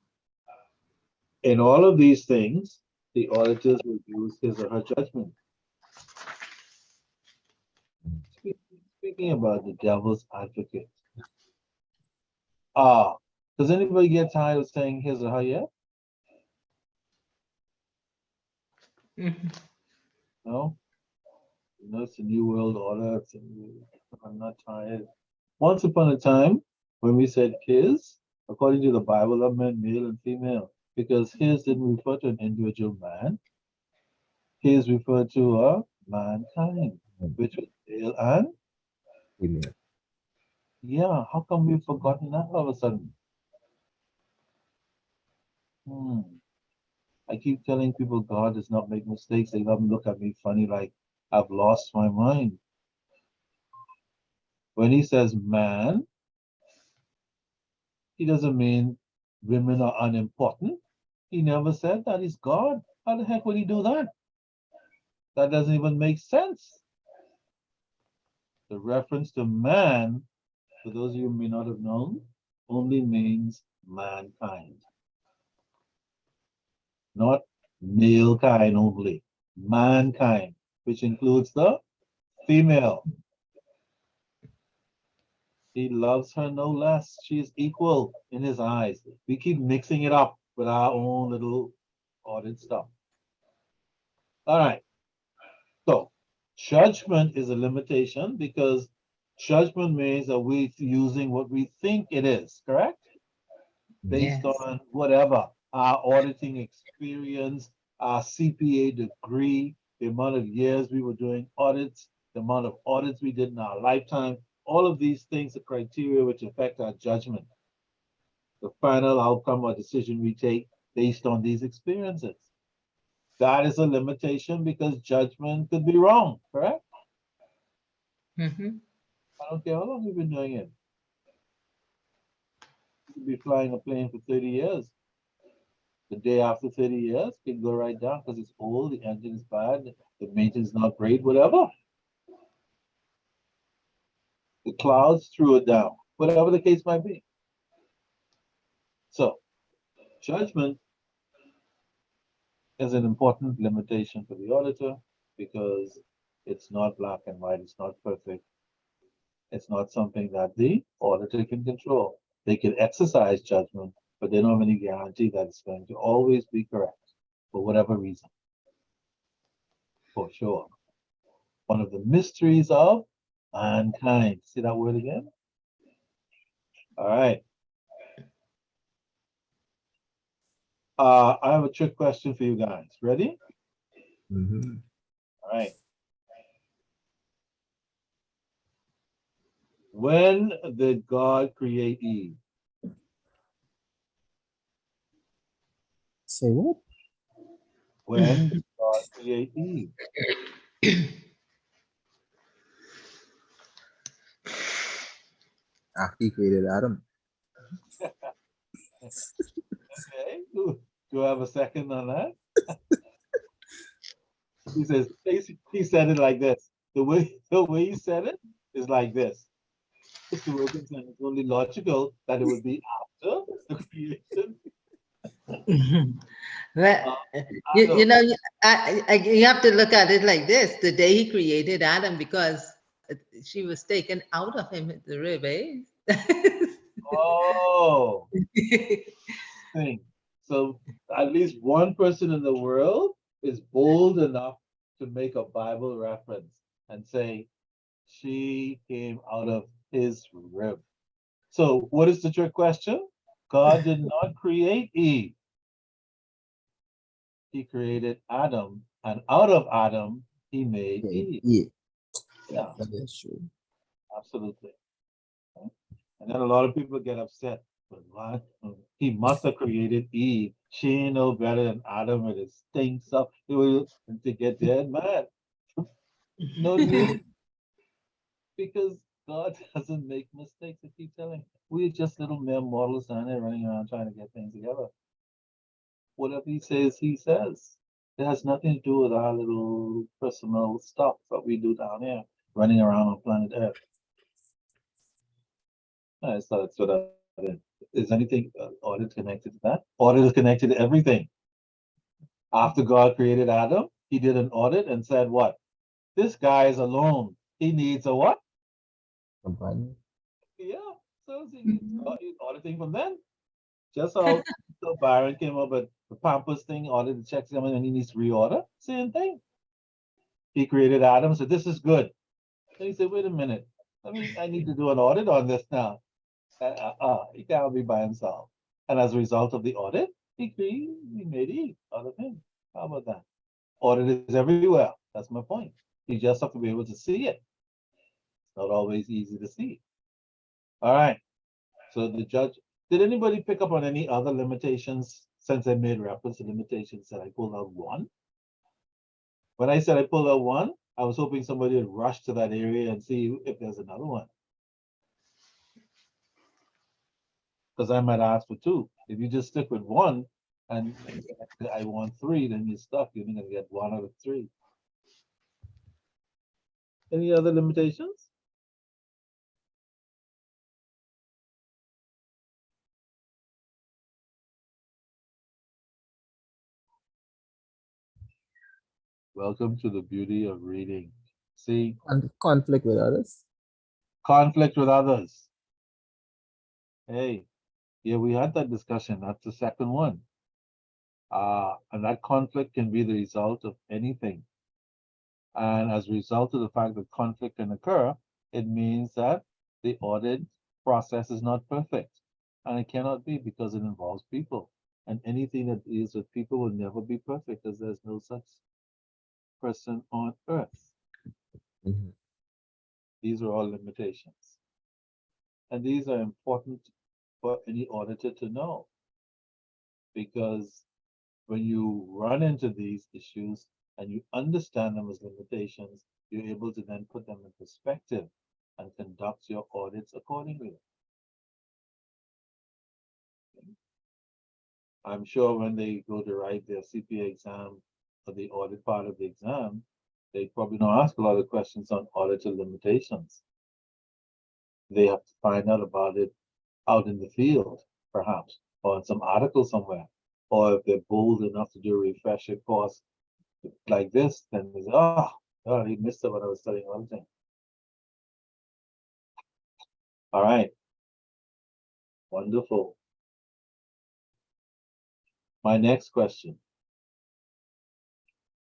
in all of these things, the auditors will use his or her judgment. Speaking about the devil's advocate, does anybody get tired of saying his or her yet? No? You know, it's a new world order. I'm not tired. Once upon a time, when we said his, according to the Bible, that meant male and female, because his didn't refer to an individual man. His referred to a mankind, which was male and Female. yeah. How come we've forgotten that all of a sudden? I keep telling people God does not make mistakes. They love look at me funny like I've lost my mind. When he says man, he doesn't mean women are unimportant. He never said that. He's God. How the heck would he do that? That doesn't even make sense. The reference to man, for those of you who may not have known, only means mankind. Not male kind only, mankind, which includes the female. He loves her no less. She is equal in his eyes. We keep mixing it up with our own little audit stuff. All right. So judgment is a limitation because judgment means that we're using what we think it is, correct? Based Yes. on whatever, our auditing experience, our CPA degree, the amount of years we were doing audits, the amount of audits we did in our lifetime, all of these things are criteria which affect our judgment. The final outcome or decision we take based on these experiences. That is a limitation because judgment could be wrong, correct? Mm-hmm. I don't care how long you've been doing it. You could be flying a plane for 30 years. The day after 30 years, it can go right down because it's old, the engine is bad, the maintenance is not great, whatever. The clouds threw it down, whatever the case might be. So, judgment is an important limitation for the auditor because it's not black and white, it's not perfect. It's not something that the auditor can control. They can exercise judgment, but they don't have any guarantee that it's going to always be correct for whatever reason. For sure. One of the mysteries of mankind. See that word again? All right. I have a trick question for you guys. Ready? Mhm. All right. When did God create Eve? Say what? When did God create Eve? After he created Adam. Okay. Do I have a second on that? He says, he said it like this. The way he said it is like this. Mr. Wilkinson, it's only logical that it would be after the creation Well, of you Adam. know, you have to look at it like this, the day he created Adam, because she was taken out of him at the rib, eh? Oh, thing. So at least one person in the world is bold enough to make a Bible reference and say she came out of his rib. So what is the trick question? God did not create Eve. He created Adam, and out of Adam, he made Yeah, Eve. yeah, Yeah, that is true. absolutely. And then a lot of people get upset. But what? He must have created Eve. She ain't no better than Adam with his stinks up. To get dead, man. No need, because God doesn't make mistakes. I keep telling you. We're just little mere mortals down there running around trying to get things together. Whatever he says, he says. It has nothing to do with our little personal stuff that we do down here, running around on planet Earth. So that's what I did. Is anything audit connected to that? Audit is connected to everything. After God created Adam, he did an audit and said, what? This guy is alone. He needs a what? Companion. Yeah. So he's auditing from then. Just how so Byron came up with the Pampers thing, audited checks him and he needs to reorder. Same thing. He created Adam, said, this is good. And he said, wait a minute. I need to do an audit on this now. He can't be by himself. And as a result of the audit, he made Eve out of him. How about that? Audit is everywhere. That's my point. You just have to be able to see it. It's not always easy to see. All right. So the judge, did anybody pick up on any other limitations since I made reference to limitations that I pulled out one? When I said I pulled out one, I was hoping somebody would rush to that area and see if there's another one. Because I might ask for two. If you just stick with one and I want three, then you're stuck. You're only going to get one out of three. Any other limitations? Welcome to the beauty of reading. See, And conflict with others. conflict with others. Hey, yeah, we had that discussion. That's the second one. And that conflict can be the result of anything. And as a result of the fact that conflict can occur, it means that the audit process is not perfect. And it cannot be because it involves people. And anything that deals with people will never be perfect because there's no such person on earth. Mhm. These are all limitations. And these are important for any auditor to know. Because when you run into these issues and you understand them as limitations, you're able to then put them in perspective and conduct your audits accordingly. I'm sure when they go to write their CPA exam or the audit part of the exam, they probably don't ask a lot of questions on auditor limitations. They have to find out about it out in the field, perhaps, or in some article somewhere. Or if they're bold enough to do a refresher course like this, then they say, oh, I missed it when I was studying auditing. All right. Wonderful. My next question,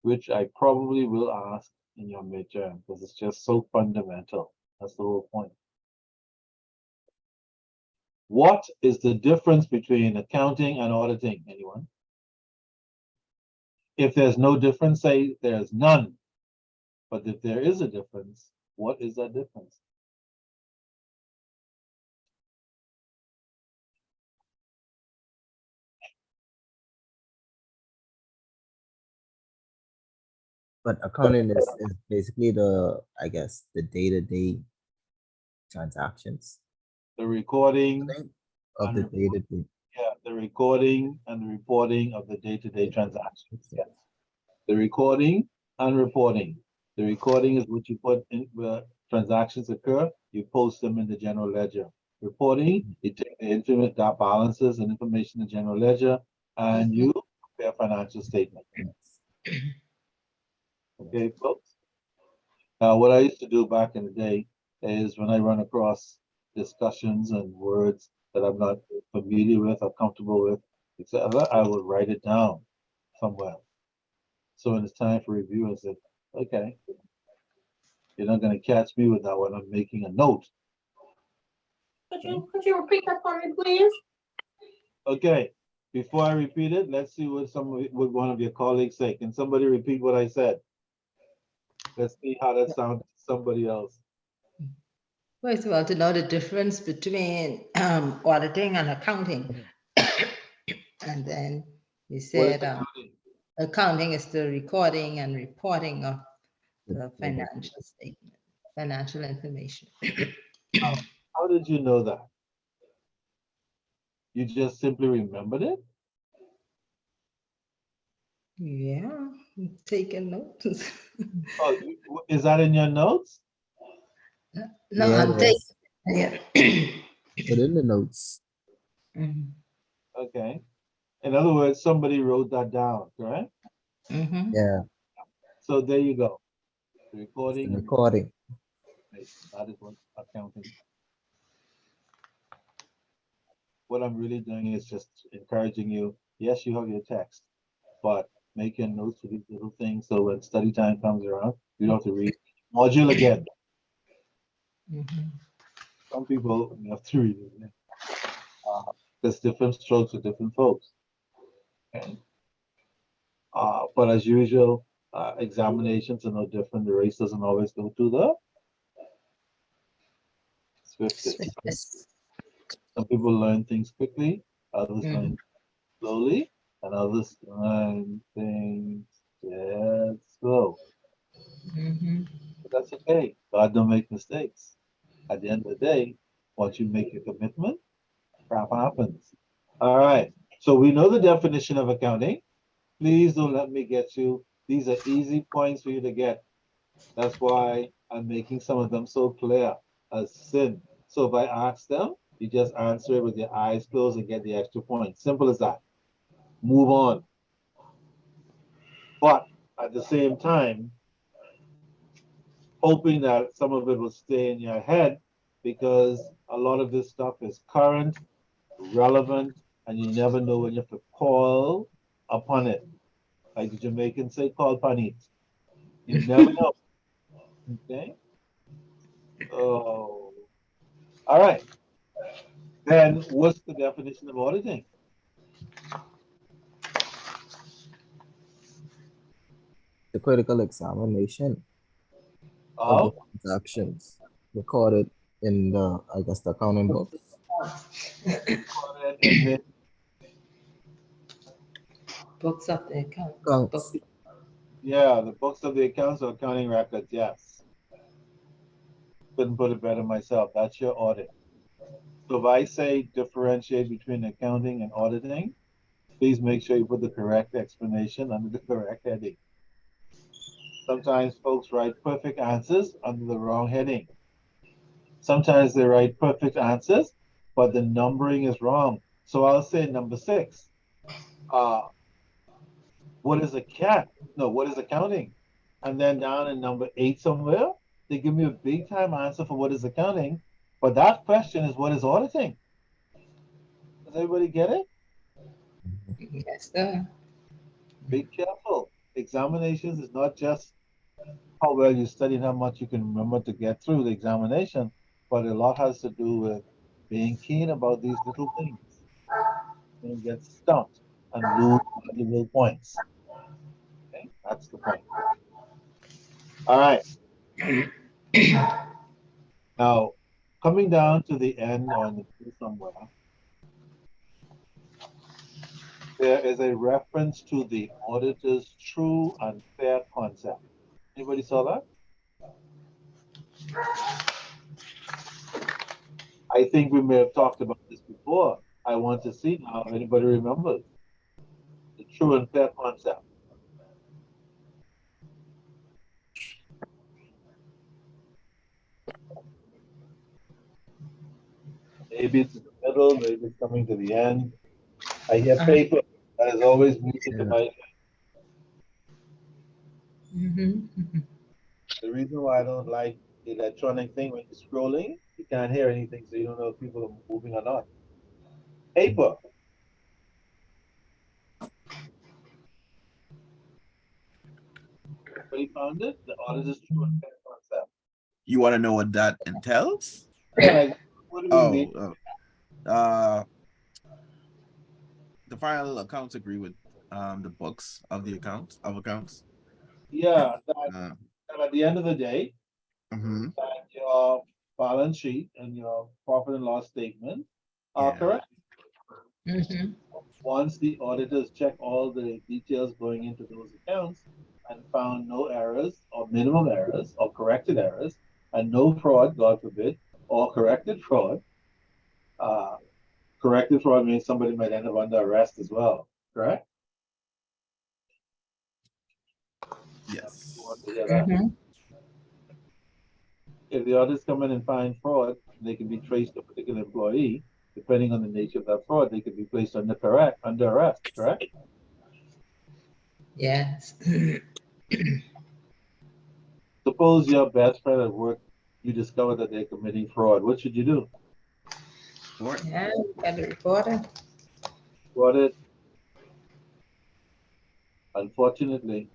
which I probably will ask in your midterm because it's just so fundamental. That's the whole point. What is the difference between accounting and auditing? Anyone? If there's no difference, say there's none. But if there is a difference, what is that difference? But accounting is basically the, I guess, the day-to-day transactions The recording of the and day-to-day. yeah, the recording and the reporting of the day-to-day transactions. Yes. The recording and reporting. The recording is what you put in where transactions occur, you post them in the general ledger. Reporting, you take the infinite balances and information in the general ledger and you prepare financial statement. Okay, folks. Now, what I used to do back in the day is when I run across discussions and words that I'm not familiar with or comfortable with, etc., I would write it down somewhere. So when it's time for review, I said, okay, you're not going to catch me with that one. I'm making a note. Could you repeat that for me, please? Okay, before I repeat it, let's see what one of your colleagues say. Can somebody repeat what I said? Let's see how that sounds to somebody else. First of all, to know the difference between auditing and accounting. And then you What is said accounting? accounting is the recording and reporting of the financial statement, financial information. How did you know that? You just simply remembered it? Yeah, taking notes. Oh, is that in your notes? No, Yeah, I'm it is. taking. Put in the notes. Mhm, Okay. In other words, somebody wrote that down, correct? mhm. Yeah, So there you go. The it's recording the and recording. that is what accounting. What I'm really doing is just encouraging you. Yes, you have your text, but make your notes for these little things so when study time comes around, you don't have to read module again. Mhm. Some people have to read it. There's different strokes for different folks. Okay. But as usual, examinations are no different. The race doesn't always go to the swiftest. Yes. Some people learn things quickly, others Mhm. learn slowly, and others learn things dead slow. Mhm. But that's okay. God don't make mistakes. At the end of the day, once you make your commitment, crap happens. All right. So we know the definition of accounting. Please don't let me get you. These are easy points for you to get. That's why I'm making some of them so clear as sin. So if I ask them, you just answer it with your eyes closed and get the extra point. Simple as that. Move on. But at the same time, hoping that some of it will stay in your head because a lot of this stuff is current, relevant, and you never know when you have to call upon it. Like the Jamaicans say, call upon it. You never know. Okay. Oh, all right. Then what's the definition of auditing? The critical examination of the Of transactions recorded in the, I guess, the accounting books. in the Books of the account. Accounts. yeah, the books of the accounts or accounting records, yes. Couldn't put it better myself. That's your audit. So if I say differentiate between accounting and auditing, please make sure you put the correct explanation under the correct heading. Sometimes folks write perfect answers under the wrong heading. Sometimes they write perfect answers, but the numbering is wrong. So I'll say number 6. Uh, what is a cat? No, what is accounting? And then down in number 8 somewhere, they give me a big time answer for what is accounting. But that question is what is auditing? Does everybody get it? Yes, sir. Be careful. Examinations is not just how well you study and how much you can remember to get through the examination, but a lot has to do with being keen about these little things and get stumped and lose valuable points. That's the point. All right. Now, coming down to the end or in the middle somewhere, there is a reference to the auditor's true and fair concept. Anybody saw that? I think we may have talked about this before. I want to see now if anybody remembers the true and fair concept. Maybe it's in the middle, maybe it's coming to the end. I hear paper. That is always music to my. The reason why I don't like the electronic thing when you're scrolling, you can't hear anything, so you don't know if people are moving or not. Paper. Everybody found it? The auditor's true and fair concept. You want to know what that entails? Yeah, like, what do we mean? The final accounts agree with the books of the accounts. Yeah, that at the end of the day, Mhm. that your balance sheet and your profit and loss statement are Yeah. correct. Mhm. Once the auditors check all the details going into those accounts and found no errors or minimum errors or corrected errors and no fraud, God forbid, or corrected fraud, corrected fraud means somebody might end up under arrest as well, correct? Yes. You want to hear that? Mhm. If the auditors come in and find fraud, they can be traced to a particular employee. Depending on the nature of that fraud, they could be placed under arrest, correct? Yes. Suppose your best friend at work, you discover that they're committing fraud. What should you do? Yeah, you gotta report it. What it? Unfortunately,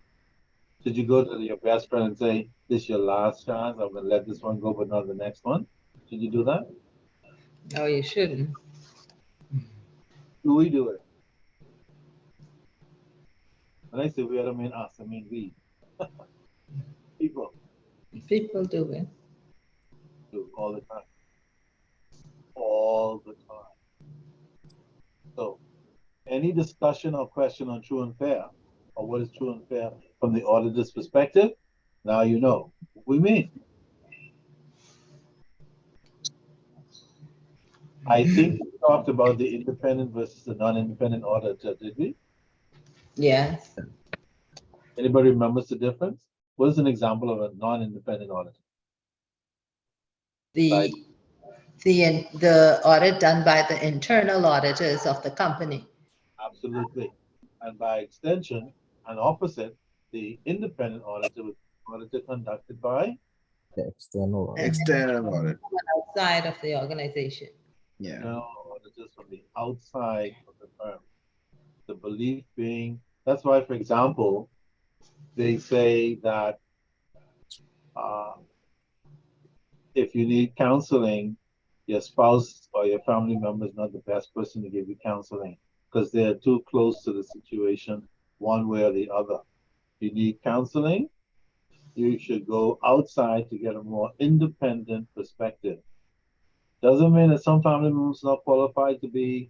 should you go to your best friend and say, "This is your last chance. I'm gonna let this one go, but not the next one"? Should you do that? No, you shouldn't. Do we do it? When I say we, I don't mean us. I mean we. People People do it. do all the time. All the time. So any discussion or question on true and fair, or what is true and fair from the auditor's perspective, now you know what we mean. I think we talked about the independent versus the non-independent auditor, did we? Yes. Anybody remembers the difference? What is an example of a non-independent auditor? Like, The audit done by the internal auditors of the company. absolutely. And by extension, an opposite, the independent auditor was auditor conducted by. The external audit. External audit. Outside of the organization. Yeah. No, auditors from the outside of the firm. The belief being, that's why, for example, they say that if you need counseling, your spouse or your family member is not the best person to give you counseling because they're too close to the situation one way or the other. If you need counseling, you should go outside to get a more independent perspective. Doesn't mean that some family members are not qualified to be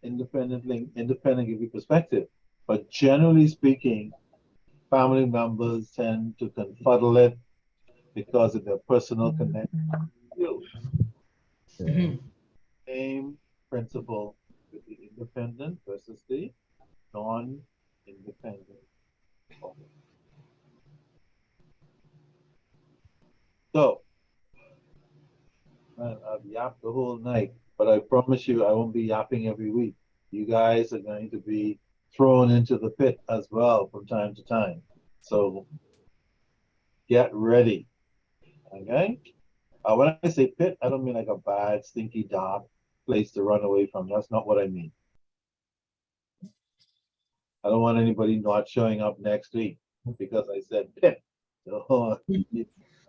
independent, give you perspective. But generally speaking, family members tend to confuddle it because of their personal connection to you. Mhm. Same principle with the independent versus the non-independent. So, man, I've yapped the whole night, but I promise you I won't be yapping every week. You guys are going to be thrown into the pit as well from time to time. So get ready. Okay? When I say pit, I don't mean like a bad, stinky, dark place to run away from. That's not what I mean. I don't want anybody not showing up next week because I said pit. So,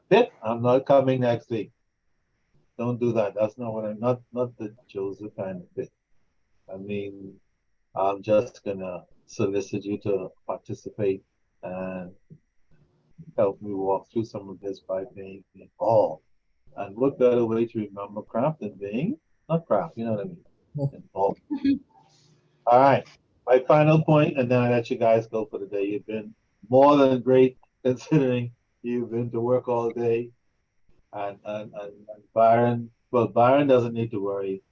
pit, I'm not coming next week. Don't do that. That's not what I'm not the Joseph kind of pit. I mean, I'm just gonna solicit you to participate and helped me walk through some of this by being involved. And what better way to remember craft than being not craft, you know what I mean? Involved. All right. My final point, and then I let you guys go for the day. You've been more than great considering you've been to work all day. And Byron, well, Byron doesn't need to worry.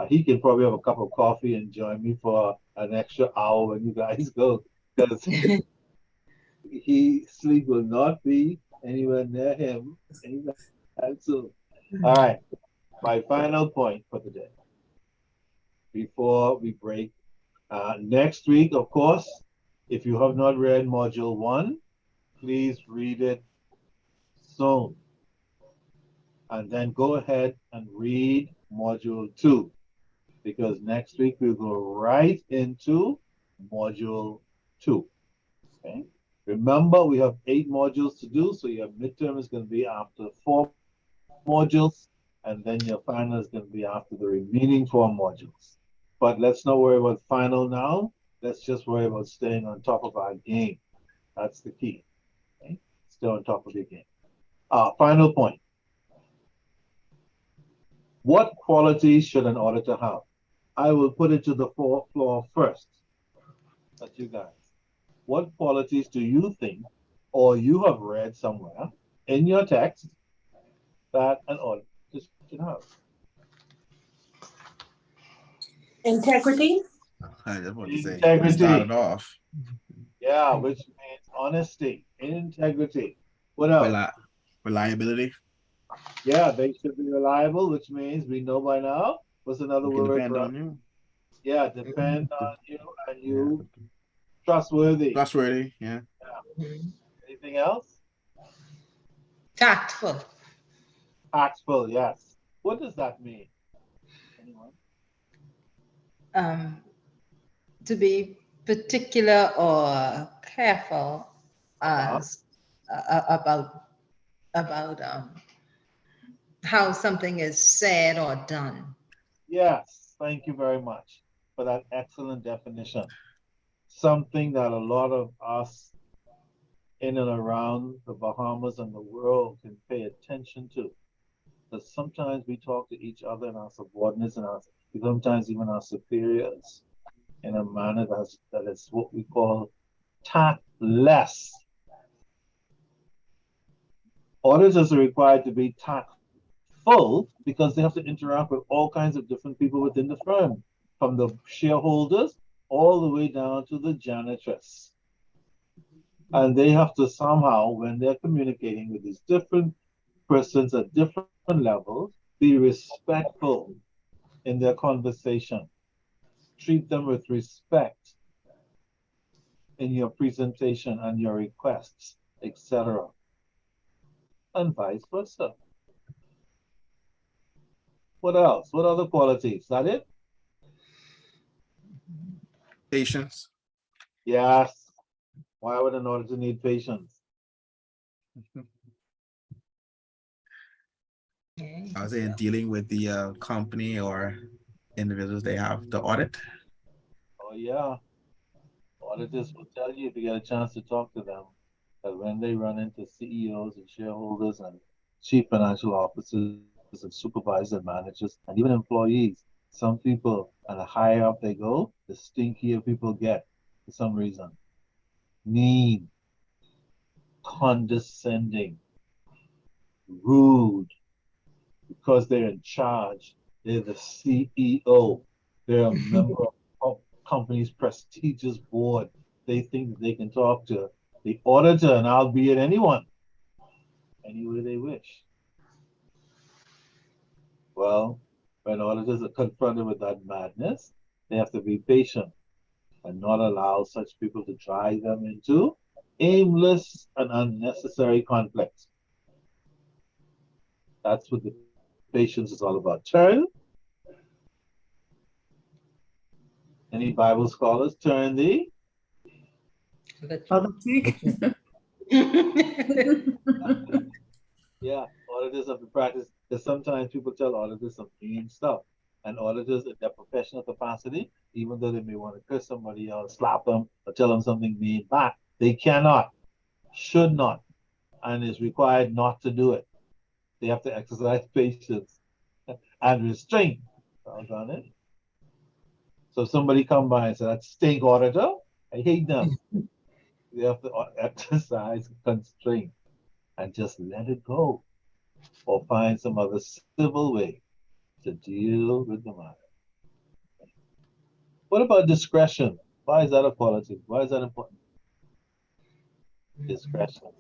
He can probably have a cup of coffee and join me for an extra hour when you guys go, because he sleep will not be anywhere near him anytime soon. All right, my final point for the day before we break. Next week, of course, if you have not read Module 1, please read it soon. And then go ahead and read Module 2, because next week we'll go right into Module 2. Okay. Remember, we have 8 modules to do, so your midterm is going to be after 4 modules, and then your final is going to be after the remaining 4 modules. But let's not worry about final now. Let's just worry about staying on top of our game. That's the key. Okay? Stay on top of your game. Final point. What qualities should an auditor have? I will put it to the floor first. That's you guys. What qualities do you think, or you have read somewhere in your text, that an auditor should have? Integrity. I just want to say, Integrity. started off. Yeah, which means honesty, integrity. What else? Reliability. Yeah, they should be reliable, which means we know by now. What's another We can word depend for on you. Yeah, depend on you, and you Yeah. trustworthy. Trustworthy, yeah. Anything else? Tactful. Tactful, yes. What does that mean? Anyone? To be particular or careful as about how something is said or done. Yes, thank you very much for that excellent definition. Something that a lot of us in and around the Bahamas and the world can pay attention to. Because sometimes we talk to each other and our subordinates and sometimes even our superiors in a manner that is what we call tactless. Auditors are required to be tactful because they have to interact with all kinds of different people within the firm, from the shareholders all the way down to the janitress. And they have to somehow, when they're communicating with these different persons at different levels, be respectful in their conversation. Treat them with respect in your presentation and your requests, etc. And vice versa. What else? What other qualities? Is that it? Patience. Yes. Why would an auditor need patience? I was saying dealing with the company or individuals they have to audit. Oh, yeah. Auditors will tell you if you get a chance to talk to them that when they run into CEOs and shareholders and chief financial officers and supervisors and managers and even employees, some people, and the higher up they go, the stinkier people get for some reason. Mean, condescending, rude, because they're in charge. They're the CEO. They're a member of company's prestigious board. They think that they can talk to the auditor, and albeit anyone, any way they wish. Well, when auditors are confronted with that madness, they have to be patient and not allow such people to drive them into aimless and unnecessary conflicts. That's what the patience is all about. Turn. Any Bible scholars turn the Other cheek. Yeah, auditors have to practice. Because sometimes people tell auditors some mean stuff, and auditors in their professional capacity, even though they may want to curse somebody or slap them or tell them something mean back, they cannot. should not, and is required not to do it. They have to exercise patience and restraint. On it. So if somebody come by and say, "That stink auditor," I hate them. They have to exercise constraint and just let it go, or find some other civil way to deal with the matter. What about discretion? Why is that a quality? Why is that important? Discretion.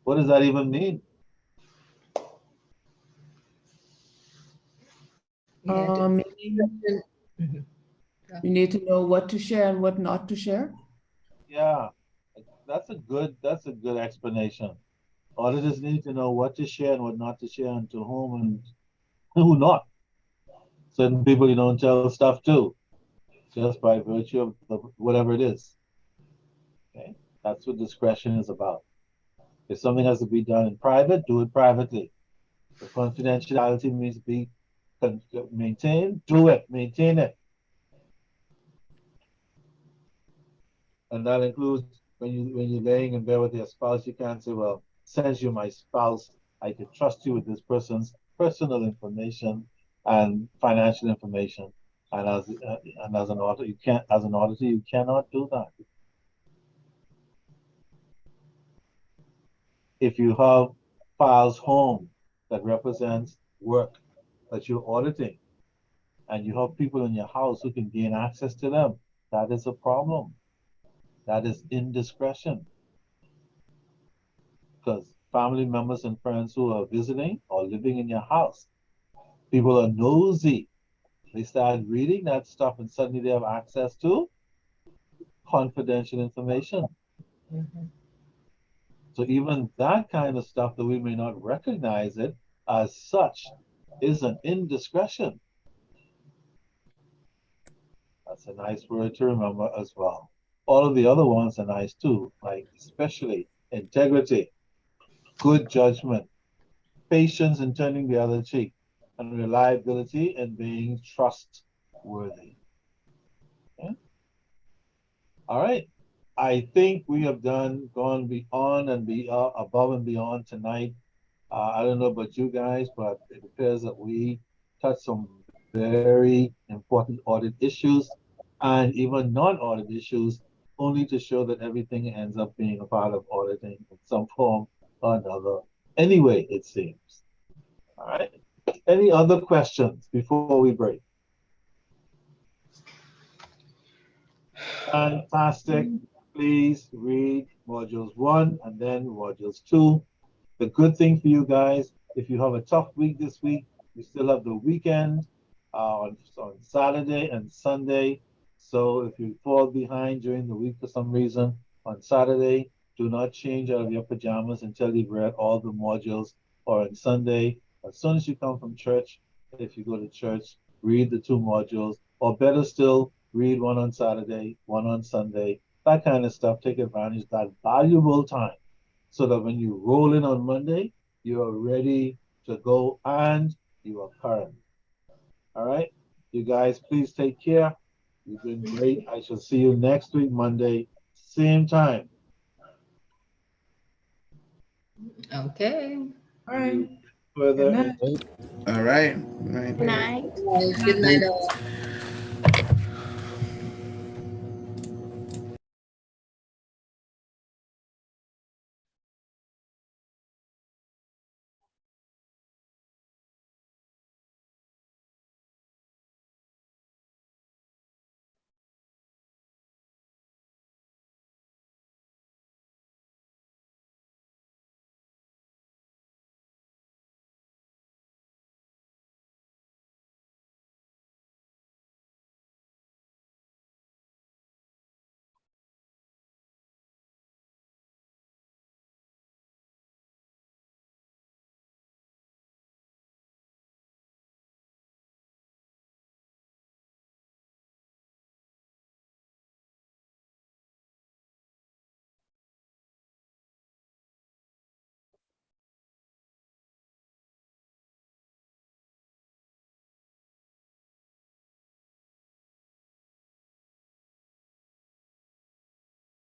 What does that even mean? Yeah, Meaning Mhm. you need to know what to share and what not to share. Yeah, that's a good explanation. Auditors need to know what to share and what not to share, and to whom and who not. Certain people you don't tell stuff to, just by virtue of whatever it is. Okay, that's what discretion is about. If something has to be done in private, do it privately. If confidentiality means to be maintained, do it, maintain it. And that includes when you're laying in bed with your spouse, you can't say, "Well, since you're my spouse, I can trust you with this person's personal information and financial information." And as an auditor, you cannot do that. If you have files home that represents work that you're auditing, and you have people in your house who can gain access to them, that is a problem. That is indiscretion. Because family members and friends who are visiting or living in your house, people are nosy. They start reading that stuff, and suddenly they have access to confidential information. Mhm. So even that kind of stuff that we may not recognize it as such is an indiscretion. That's a nice word to remember as well. All of the other ones are nice too, like especially integrity, good judgment, patience in turning the other cheek, and reliability in being trustworthy. Okay? All right. I think we have gone beyond and be above and beyond tonight. I don't know about you guys, but it appears that we touched some very important audit issues and even non-audit issues, only to show that everything ends up being a part of auditing in some form or another. Anyway, it seems. All right. Any other questions before we break? Fantastic. Please read modules 1 and then modules 2. The good thing for you guys, if you have a tough week this week, you still have the weekend on Saturday and Sunday. So if you fall behind during the week for some reason, on Saturday, do not change out of your pajamas until you've read all the modules. Or on Sunday, as soon as you come from church, if you go to church, read the 2 modules. Or better still, read one on Saturday, one on Sunday. That kind of stuff. Take advantage of that valuable time, so that when you roll in on Monday, you are ready to go and you are current. All right. You guys, please take care. You've been great. I shall see you next week, Monday, same time. Okay. All right. Further. Good night. All right. All right. Good night. Good night all.